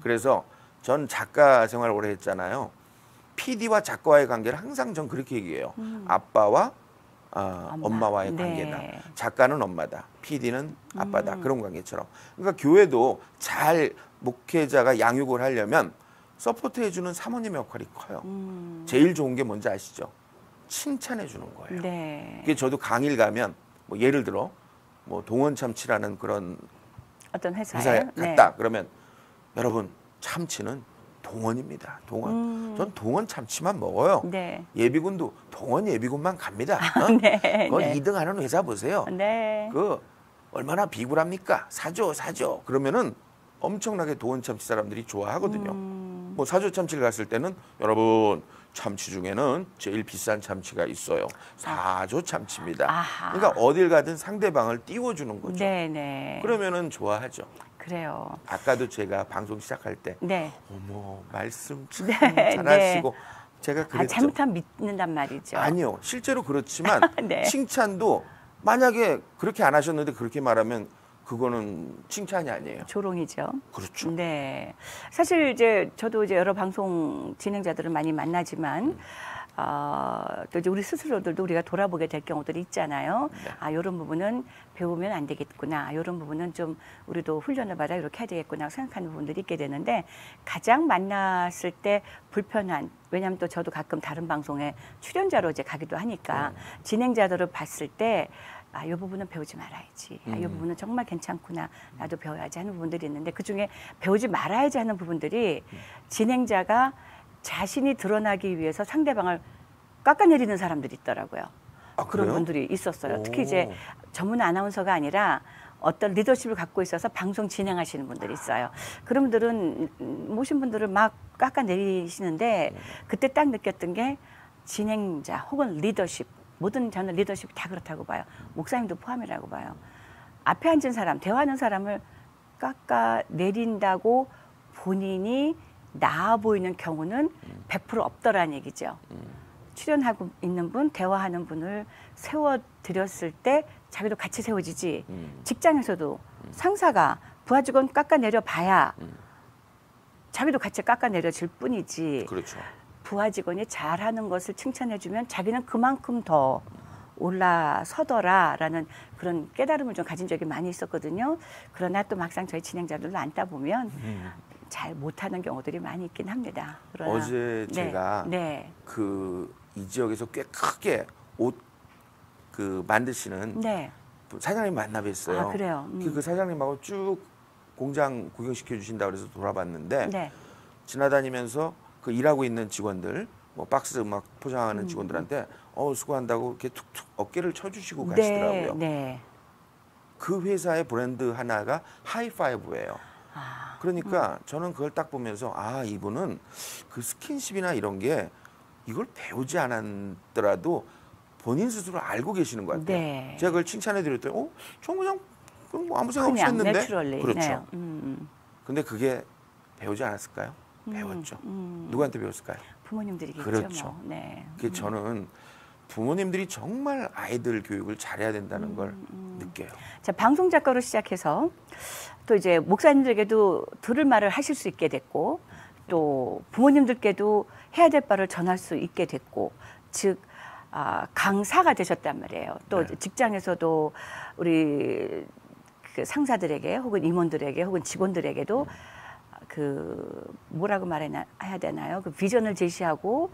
Speaker 2: 그래서 전 작가 생활을 오래 했잖아요. PD와 작가와의 관계를 항상 전 그렇게 얘기해요. 아빠와 엄마와의 관계다.
Speaker 1: 네.
Speaker 2: 작가는 엄마다. PD는 아빠다. 그런 관계처럼. 그러니까 교회도 잘 목회자가 양육을 하려면 서포트 해주는 사모님의 역할이 커요. 제일 좋은 게 뭔지 아시죠? 칭찬해 주는 거예요.
Speaker 1: 네.
Speaker 2: 그게 저도 강의를 가면 뭐 예를 들어 뭐 동원참치라는 그런
Speaker 1: 어떤
Speaker 2: 회사에 갔다.
Speaker 1: 네.
Speaker 2: 그러면 여러분 참치는 동원입니다. 동원. 전 동원 참치만 먹어요.
Speaker 1: 네.
Speaker 2: 예비군도 동원 예비군만 갑니다.
Speaker 1: 네.
Speaker 2: 그건
Speaker 1: 네.
Speaker 2: 2등하는 회사 보세요.
Speaker 1: 네.
Speaker 2: 그 얼마나 비굴합니까? 사죠. 그러면은 엄청나게 도원 참치 사람들이 좋아하거든요. 뭐 사조 참치를 갔을 때는 여러분 참치 중에는 제일 비싼 참치가 있어요. 사조 참치입니다.
Speaker 1: 아하.
Speaker 2: 그러니까 어딜 가든 상대방을 띄워주는 거죠.
Speaker 1: 네네.
Speaker 2: 그러면은 좋아하죠.
Speaker 1: 그래요.
Speaker 2: 아까도 제가 방송 시작할 때
Speaker 1: 네.
Speaker 2: 어머 말씀 참
Speaker 1: 네,
Speaker 2: 잘하시고
Speaker 1: 네.
Speaker 2: 제가 그랬죠.
Speaker 1: 잘못하면 믿는단 말이죠.
Speaker 2: 아니요. 실제로 그렇지만
Speaker 1: 네.
Speaker 2: 칭찬도 만약에 그렇게 안 하셨는데 그렇게 말하면 그거는 칭찬이 아니에요.
Speaker 1: 조롱이죠.
Speaker 2: 그렇죠.
Speaker 1: 네. 사실 이제 저도 이제 여러 방송 진행자들을 많이 만나지만 또 이제 우리 스스로들도 우리가 돌아보게 될 경우들이 있잖아요.
Speaker 2: 네.
Speaker 1: 아, 이런 부분은 배우면 안 되겠구나. 이런 부분은 좀 우리도 훈련을 받아 이렇게 해야 되겠구나 생각하는 부분들이 있게 되는데 가장 만났을 때 불편한 왜냐하면 또 저도 가끔 다른 방송에 출연자로 이제 가기도 하니까 진행자들을 봤을 때 아, 이 부분은 배우지 말아야지. 아, 이 부분은 정말 괜찮구나. 나도 배워야지 하는 부분들이 있는데 그중에 배우지 말아야지 하는 부분들이 진행자가 자신이 드러나기 위해서 상대방을 깎아내리는 사람들이 있더라고요.
Speaker 2: 아,
Speaker 1: 그런
Speaker 2: 그래요?
Speaker 1: 분들이 있었어요.
Speaker 2: 오.
Speaker 1: 특히 이제 전문 아나운서가 아니라 어떤 리더십을 갖고 있어서 방송 진행하시는 분들이 있어요. 그런 분들은 모신 분들을 막 깎아내리시는데 그때 딱 느꼈던 게 진행자 혹은 리더십 모든 저는 리더십이 다 그렇다고 봐요. 목사님도 포함이라고 봐요. 앞에 앉은 사람, 대화하는 사람을 깎아내린다고 본인이 나아 보이는 경우는 100% 없더라는 얘기죠. 출연하고 있는 분, 대화하는 분을 세워드렸을 때 자기도 같이 세워지지. 직장에서도 상사가 부하 직원 깎아내려 봐야 자기도 같이 깎아내려질 뿐이지.
Speaker 2: 그렇죠.
Speaker 1: 부하 직원이 잘하는 것을 칭찬해주면 자기는 그만큼 더 올라서더라라는 그런 깨달음을 좀 가진 적이 많이 있었거든요. 그러나 또 막상 저희 진행자들로 앉다 보면 잘 못하는 경우들이 많이 있긴 합니다. 그러나,
Speaker 2: 어제
Speaker 1: 네,
Speaker 2: 제가
Speaker 1: 네,
Speaker 2: 그 이 지역에서 꽤 크게 옷 그 만드시는
Speaker 1: 네.
Speaker 2: 사장님 만나 뵀어요.
Speaker 1: 아, 그래요?
Speaker 2: 그 사장님하고 쭉 공장 구경시켜 주신다 그래서 돌아봤는데
Speaker 1: 네.
Speaker 2: 지나다니면서 그 일하고 있는 직원들 뭐 박스 막 포장하는 직원들한테 수고한다고 이렇게 툭툭 어깨를 쳐주시고 가시더라고요.
Speaker 1: 네.
Speaker 2: 그 회사의 브랜드 하나가 하이파이브예요.
Speaker 1: 아,
Speaker 2: 그러니까 저는 그걸 딱 보면서 아 이분은 그 스킨십이나 이런 게 이걸 배우지 않았더라도 본인 스스로 알고 계시는 것 같아요.
Speaker 1: 네.
Speaker 2: 제가 그걸 칭찬해 드렸더니 저 그냥 뭐 아무 생각 없이
Speaker 1: 그냥
Speaker 2: 했는데
Speaker 1: 내추럴리.
Speaker 2: 그렇죠.
Speaker 1: 네.
Speaker 2: 근데 그게 배우지 않았을까요? 배웠죠. 누구한테 배웠을까요?
Speaker 1: 부모님들이겠죠.
Speaker 2: 그렇죠.
Speaker 1: 뭐. 네.
Speaker 2: 그게 저는 부모님들이 정말 아이들 교육을 잘해야 된다는 걸 느껴요.
Speaker 1: 자, 방송 작가로 시작해서 또 이제 목사님들에게도 들을 말을 하실 수 있게 됐고 또 부모님들께도 해야 될 바를 전할 수 있게 됐고 즉 강사가 되셨단 말이에요. 또
Speaker 2: 네.
Speaker 1: 직장에서도 우리 그 상사들에게 혹은 임원들에게 혹은 직원들에게도 그 뭐라고 말해야 되나요? 그 비전을 제시하고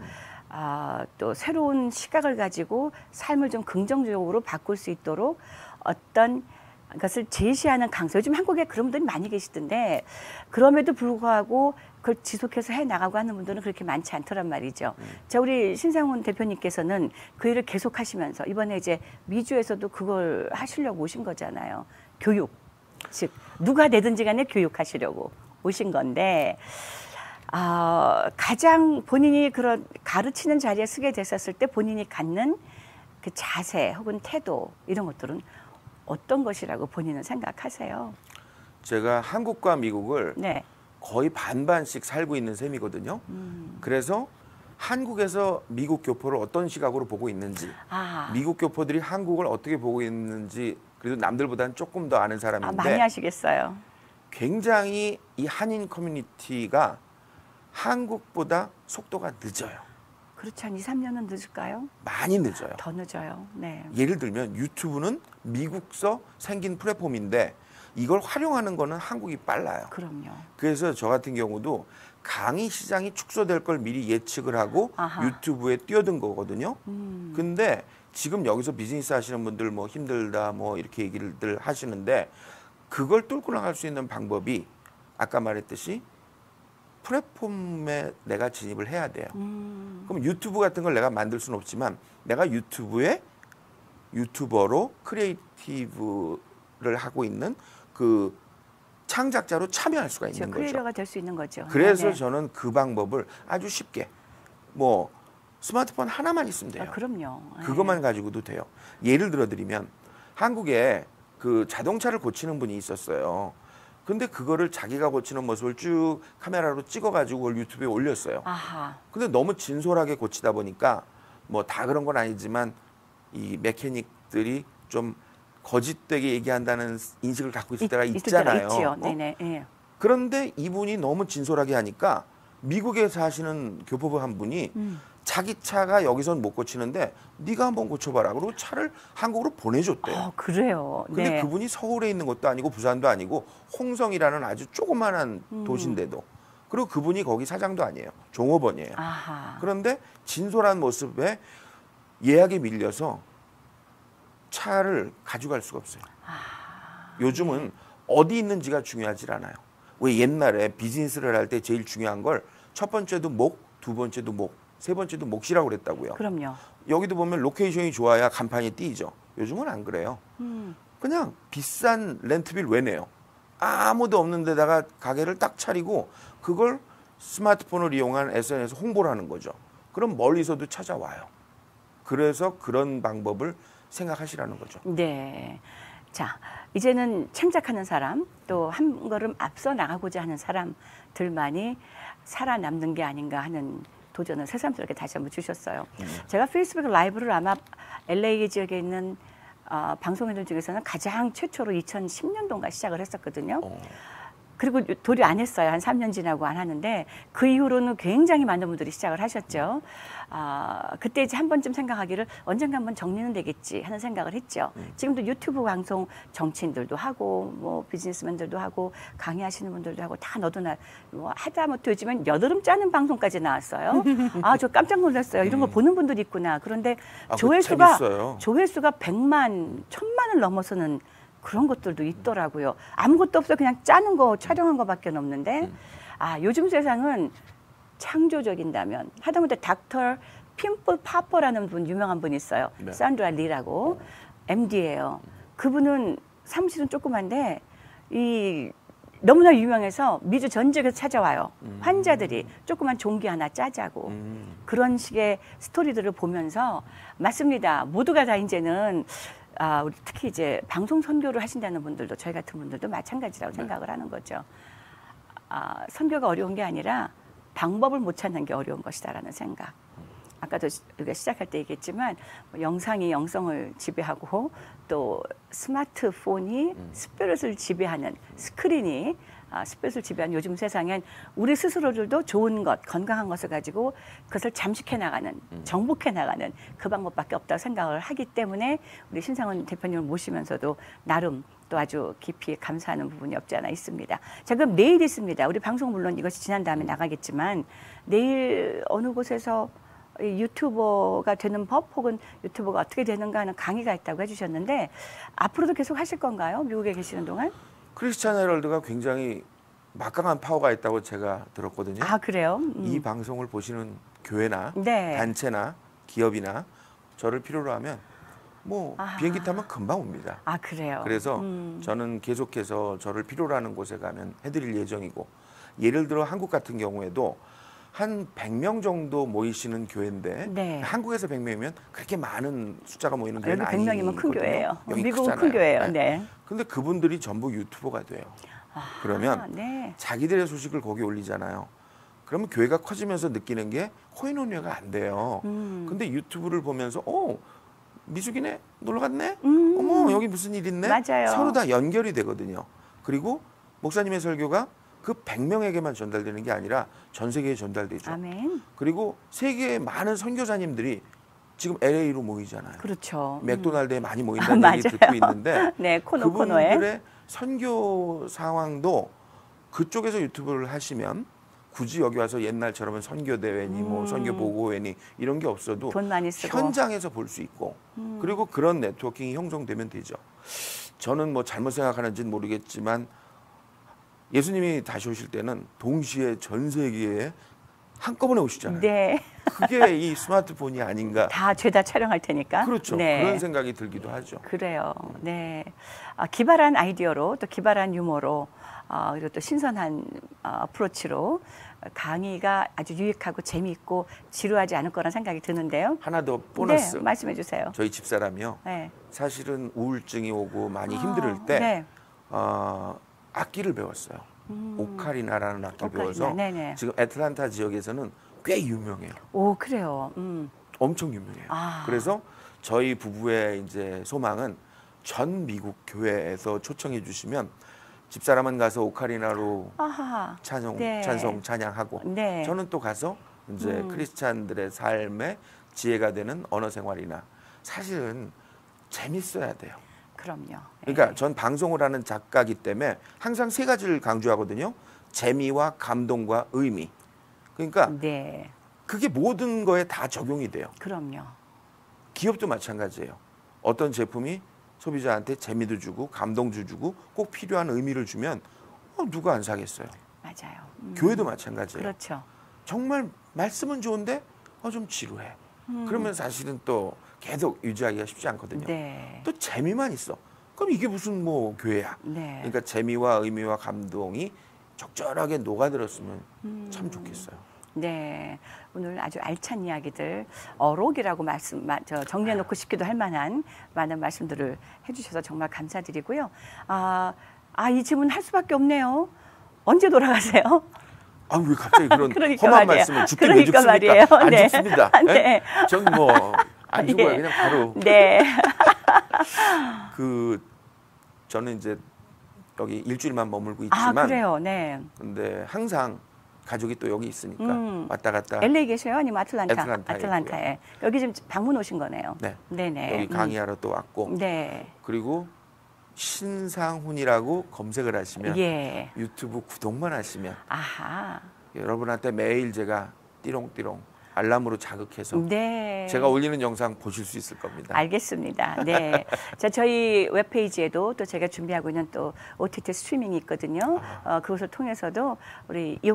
Speaker 1: 또 새로운 시각을 가지고 삶을 좀 긍정적으로 바꿀 수 있도록 어떤 것을 제시하는 강사. 요즘 한국에 그런 분들이 많이 계시던데 그럼에도 불구하고 그걸 지속해서 해 나가고 하는 분들은 그렇게 많지 않더란 말이죠. 자, 우리 신상훈 대표님께서는 그 일을 계속 하시면서 이번에 이제 미주에서도 그걸 하시려고 오신 거잖아요. 교육. 즉 누가 되든지 간에 교육하시려고 오신 건데 가장 본인이 그런 가르치는 자리에 서게 됐었을 때 본인이 갖는 그 자세 혹은 태도 이런 것들은 어떤 것이라고 본인은 생각하세요?
Speaker 2: 제가 한국과 미국을
Speaker 1: 네.
Speaker 2: 거의 반반씩 살고 있는 셈이거든요. 그래서 한국에서 미국 교포를 어떤 시각으로 보고 있는지, 미국 교포들이 한국을 어떻게 보고 있는지 그래도 남들보다는 조금 더 아는 사람인데
Speaker 1: 많이 하시겠어요.
Speaker 2: 굉장히 이 한인 커뮤니티가 한국보다 속도가 늦어요.
Speaker 1: 그렇지 한 2, 3년은 늦을까요?
Speaker 2: 많이 늦어요.
Speaker 1: 더 늦어요. 네.
Speaker 2: 예를 들면 유튜브는 미국서 생긴 플랫폼인데 이걸 활용하는 거는 한국이 빨라요.
Speaker 1: 그럼요.
Speaker 2: 그래서 저 같은 경우도 강의 시장이 축소될 걸 미리 예측을 하고 유튜브에 뛰어든 거거든요. 근데 지금 여기서 비즈니스 하시는 분들 뭐 힘들다 뭐 이렇게 얘기를 하시는데 그걸 뚫고 나갈 수 있는 방법이 아까 말했듯이 플랫폼에 내가 진입을 해야 돼요. 그럼 유튜브 같은 걸 내가 만들 수는 없지만 내가 유튜브에 유튜버로 크리에이티브를 하고 있는 그 창작자로 참여할 수가 있는 거죠.
Speaker 1: 크리에이터가 될 수 있는 거죠.
Speaker 2: 그래서
Speaker 1: 네네.
Speaker 2: 저는 그 방법을 아주 쉽게 뭐 스마트폰 하나만 있으면 돼요.
Speaker 1: 그럼요.
Speaker 2: 그것만 가지고도 돼요. 예를 들어드리면 한국에 그 자동차를 고치는 분이 있었어요. 근데 그거를 자기가 고치는 모습을 쭉 카메라로 찍어가지고 그걸 유튜브에 올렸어요.
Speaker 1: 아하.
Speaker 2: 근데 너무 진솔하게 고치다 보니까 뭐 다 그런 건 아니지만 이 메케닉들이 좀 거짓되게 얘기한다는 인식을 갖고 있을 때가 있잖아요.
Speaker 1: 있지요. 네네. 예.
Speaker 2: 그런데 이분이 너무 진솔하게 하니까 미국에 사시는 교포부 한 분이 자기 차가 여기선 못 고치는데 네가 한번 고쳐봐라. 그리고 차를 한국으로 보내줬대요.
Speaker 1: 그래요.
Speaker 2: 근데
Speaker 1: 네.
Speaker 2: 그분이 서울에 있는 것도 아니고 부산도 아니고 홍성이라는 아주 조그만한 도시인데도 그리고 그분이 거기 사장도 아니에요. 종업원이에요.
Speaker 1: 아하.
Speaker 2: 그런데 진솔한 모습에 예약에 밀려서 차를 가져갈 수가 없어요. 요즘은 어디 있는지가 중요하지 않아요. 왜 옛날에 비즈니스를 할 때 제일 중요한 걸 첫 번째도 목, 두 번째도 목, 세 번째도 몫이라고 그랬다고요.
Speaker 1: 그럼요.
Speaker 2: 여기도 보면 로케이션이 좋아야 간판이 띄죠. 요즘은 안 그래요. 그냥 비싼 렌트비를 왜 내요? 아무도 없는 데다가 가게를 딱 차리고 그걸 스마트폰을 이용한 SNS 홍보를 하는 거죠. 그럼 멀리서도 찾아와요. 그래서 그런 방법을 생각하시라는 거죠.
Speaker 1: 네. 자, 이제는 창작하는 사람, 또 한 걸음 앞서 나가고자 하는 사람들만이 살아남는 게 아닌가 하는 도전을 새삼스럽게 다시 한번 주셨어요. 제가 페이스북 라이브를 아마 LA 지역에 있는 방송인들 중에서는 가장 최초로 2010년도인가 시작을 했었거든요. 그리고 도리 안 했어요. 한 3년 지나고 안 하는데 그 이후로는 굉장히 많은 분들이 시작을 하셨죠. 그때 이제 한 번쯤 생각하기를 언젠가 한번 정리는 되겠지 하는 생각을 했죠. 지금도 유튜브 방송 정치인들도 하고 뭐 비즈니스맨들도 하고 강의하시는 분들도 하고 다 너도나 뭐 하다못해 요즘엔 여드름 짜는 방송까지 나왔어요. 저 깜짝 놀랐어요. 이런 거 보는 분들이 있구나. 그런데 조회수가 100만, 1000만을 넘어서는 그런 것들도 있더라고요. 아무것도 없어 그냥 짜는 거 촬영한 거밖에 없는데 요즘 세상은 창조적인다면 하다못해 닥터 핀플 파퍼라는 분 유명한 분이 있어요.
Speaker 2: 네.
Speaker 1: 산드라 리라고 MD예요. 그분은 사무실은 조그만데 이 너무나 유명해서 미주 전 지역에서 찾아와요. 환자들이 조그만 종기 하나 짜자고 그런 식의 스토리들을 보면서 맞습니다. 모두가 다 이제는 우리 특히 이제 방송 선교를 하신다는 분들도 저희 같은 분들도 마찬가지라고 생각을 하는 거죠. 선교가 어려운 게 아니라 방법을 못 찾는 게 어려운 것이다라는 생각. 아까도 우리가 시작할 때 얘기했지만 영상이 영성을 지배하고 또 스마트폰이 스피릿을 지배하는 스크린이 스피릿을 지배하는 요즘 세상엔 우리 스스로들도 좋은 것, 건강한 것을 가지고 그것을 잠식해 나가는, 정복해 나가는 그 방법밖에 없다고 생각을 하기 때문에 우리 신상원 대표님을 모시면서도 나름 또 아주 깊이 감사하는 부분이 없지 않아 있습니다. 자, 그럼 내일 있습니다. 우리 방송 물론 이것이 지난 다음에 나가겠지만 내일 어느 곳에서 유튜버가 되는 법 혹은 유튜버가 어떻게 되는가 하는 강의가 있다고 해주셨는데 앞으로도 계속 하실 건가요? 미국에 계시는 동안?
Speaker 2: 크리스찬 헤럴드가 굉장히 막강한 파워가 있다고 제가 들었거든요.
Speaker 1: 그래요?
Speaker 2: 이 방송을 보시는 교회나
Speaker 1: 네.
Speaker 2: 단체나 기업이나 저를 필요로 하면 뭐 비행기 타면 금방 옵니다.
Speaker 1: 그래요?
Speaker 2: 그래서 저는 계속해서 저를 필요로 하는 곳에 가면 해드릴 예정이고 예를 들어 한국 같은 경우에도 한 100명 정도 모이시는 교회인데
Speaker 1: 네.
Speaker 2: 한국에서 100명이면 그렇게 많은 숫자가 모이는 교회는
Speaker 1: 여기 100명이면 큰 교회예요.
Speaker 2: 여기
Speaker 1: 미국은
Speaker 2: 크잖아요.
Speaker 1: 큰 교회예요. 네.
Speaker 2: 근데 그분들이 전부 유튜버가 돼요. 그러면
Speaker 1: 네.
Speaker 2: 자기들의 소식을 거기 올리잖아요. 그러면 교회가 커지면서 느끼는 게 코인원료가 안 돼요. 근데 유튜브를 보면서 미숙이네 놀러 갔네. 어머 여기 무슨 일 있네.
Speaker 1: 맞아요.
Speaker 2: 서로 다 연결이 되거든요. 그리고 목사님의 설교가 그 100명에게만 전달되는 게 아니라 전 세계에 전달되죠.
Speaker 1: 아멘.
Speaker 2: 그리고 세계의 많은 선교사님들이 지금 LA로 모이잖아요.
Speaker 1: 그렇죠.
Speaker 2: 맥도날드에 많이 모인다는 얘기 듣고 있는데
Speaker 1: 네, 코너에.
Speaker 2: 그분들의 선교 상황도 그쪽에서 유튜브를 하시면 굳이 여기 와서 옛날처럼 선교 대회니 뭐 선교 보고회니 이런 게 없어도
Speaker 1: 돈 많이 쓰고.
Speaker 2: 현장에서 볼 수 있고 그리고 그런 네트워킹이 형성되면 되죠. 저는 뭐 잘못 생각하는지는 모르겠지만 예수님이 다시 오실 때는 동시에 전 세계에 한꺼번에 오시잖아요.
Speaker 1: 네.
Speaker 2: 그게 이 스마트폰이 아닌가.
Speaker 1: 다 죄다 촬영할 테니까.
Speaker 2: 그렇죠.
Speaker 1: 네.
Speaker 2: 그런 생각이 들기도 하죠.
Speaker 1: 그래요. 네. 기발한 아이디어로 또 기발한 유머로 그리고 또 신선한 어프로치로 강의가 아주 유익하고 재미있고 지루하지 않을 거란 생각이 드는데요.
Speaker 2: 하나 더 보너스.
Speaker 1: 네, 말씀해 주세요.
Speaker 2: 저희 집사람이요.
Speaker 1: 네.
Speaker 2: 사실은 우울증이 오고 많이 힘들 때
Speaker 1: 네.
Speaker 2: 악기를 배웠어요. 오카리나라는 악기를 배워서
Speaker 1: 네네.
Speaker 2: 지금 애틀란타 지역에서는 꽤 유명해요.
Speaker 1: 오, 그래요.
Speaker 2: 엄청 유명해요. 그래서 저희 부부의 이제 소망은 전 미국 교회에서 초청해 주시면 집사람은 가서 오카리나로 찬송,
Speaker 1: 네.
Speaker 2: 찬양하고
Speaker 1: 네.
Speaker 2: 저는 또 가서 이제 크리스찬들의 삶에 지혜가 되는 언어 생활이나 사실은 재밌어야 돼요.
Speaker 1: 그럼요.
Speaker 2: 그러니까 전 방송을 하는 작가이기 때문에 항상 세 가지를 강조하거든요. 재미와 감동과 의미. 그러니까
Speaker 1: 네.
Speaker 2: 그게 모든 거에 다 적용이 돼요.
Speaker 1: 그럼요.
Speaker 2: 기업도 마찬가지예요. 어떤 제품이 소비자한테 재미도 주고 감동도 주고 꼭 필요한 의미를 주면 누가 안 사겠어요.
Speaker 1: 맞아요.
Speaker 2: 교회도 마찬가지예요.
Speaker 1: 그렇죠.
Speaker 2: 정말 말씀은 좋은데 좀 지루해. 그러면 사실은 또 계속 유지하기가 쉽지 않거든요.
Speaker 1: 네.
Speaker 2: 또 재미만 있어. 그럼 이게 무슨 뭐 교회야.
Speaker 1: 네.
Speaker 2: 그러니까 재미와 의미와 감동이 적절하게 녹아들었으면 참 좋겠어요.
Speaker 1: 네, 오늘 아주 알찬 이야기들 어록이라고 정리해놓고 싶기도 할 만한 많은 말씀들을 해주셔서 정말 감사드리고요. 이 질문 할 수밖에 없네요. 언제 돌아가세요?
Speaker 2: 왜 갑자기 그런
Speaker 1: 그러니까
Speaker 2: 험한
Speaker 1: 말이에요.
Speaker 2: 말씀을 죽긴 왜
Speaker 1: 그러니까
Speaker 2: 죽습니까?
Speaker 1: 말이에요.
Speaker 2: 안
Speaker 1: 네.
Speaker 2: 죽습니다.
Speaker 1: 네.
Speaker 2: 전 뭐 안 죽어요.
Speaker 1: 예.
Speaker 2: 그냥 바로.
Speaker 1: 네.
Speaker 2: 저는 이제 여기 일주일만 머물고 있지만
Speaker 1: 그래요. 네.
Speaker 2: 근데 항상 가족이 또 여기 있으니까 왔다 갔다.
Speaker 1: LA 계세요? 아니면 아틀란타?
Speaker 2: 애틀란타에
Speaker 1: 여기 지금 방문 오신 거네요.
Speaker 2: 네.
Speaker 1: 네네.
Speaker 2: 여기 강의하러 또 왔고.
Speaker 1: 네.
Speaker 2: 그리고 신상훈이라고 검색을 하시면
Speaker 1: 예.
Speaker 2: 유튜브 구독만 하시면
Speaker 1: 아하.
Speaker 2: 여러분한테 매일 제가 띠롱띠롱 알람으로 자극해서
Speaker 1: 네.
Speaker 2: 제가 올리는 영상 보실 수 있을 겁니다.
Speaker 1: 알겠습니다. 네. 자, 저희 웹페이지에도 또 제가 준비하고 있는 또 OTT 스트리밍이 있거든요. 그것을 통해서도 우리 이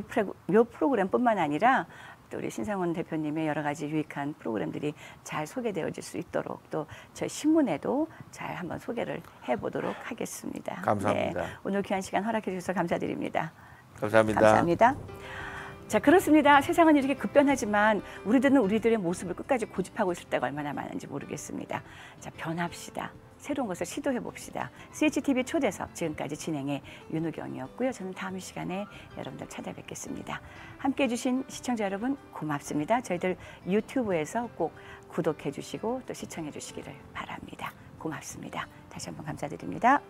Speaker 1: 프로그램뿐만 아니라 또 우리 신상훈 대표님의 여러 가지 유익한 프로그램들이 잘 소개되어질 수 있도록 또 저희 신문에도 잘 한번 소개를 해보도록 하겠습니다.
Speaker 2: 감사합니다.
Speaker 1: 네. 오늘 귀한 시간 허락해 주셔서 감사드립니다.
Speaker 2: 감사합니다.
Speaker 1: 감사합니다. 자, 그렇습니다. 세상은 이렇게 급변하지만 우리들은 우리들의 모습을 끝까지 고집하고 있을 때가 얼마나 많은지 모르겠습니다. 자, 변합시다. 새로운 것을 시도해 봅시다. CHTV 초대석 지금까지 진행의 윤우경이었고요. 저는 다음 시간에 여러분들 찾아뵙겠습니다. 함께해 주신 시청자 여러분 고맙습니다. 저희들 유튜브에서 꼭 구독해 주시고 또 시청해 주시기를 바랍니다. 고맙습니다. 다시 한번 감사드립니다.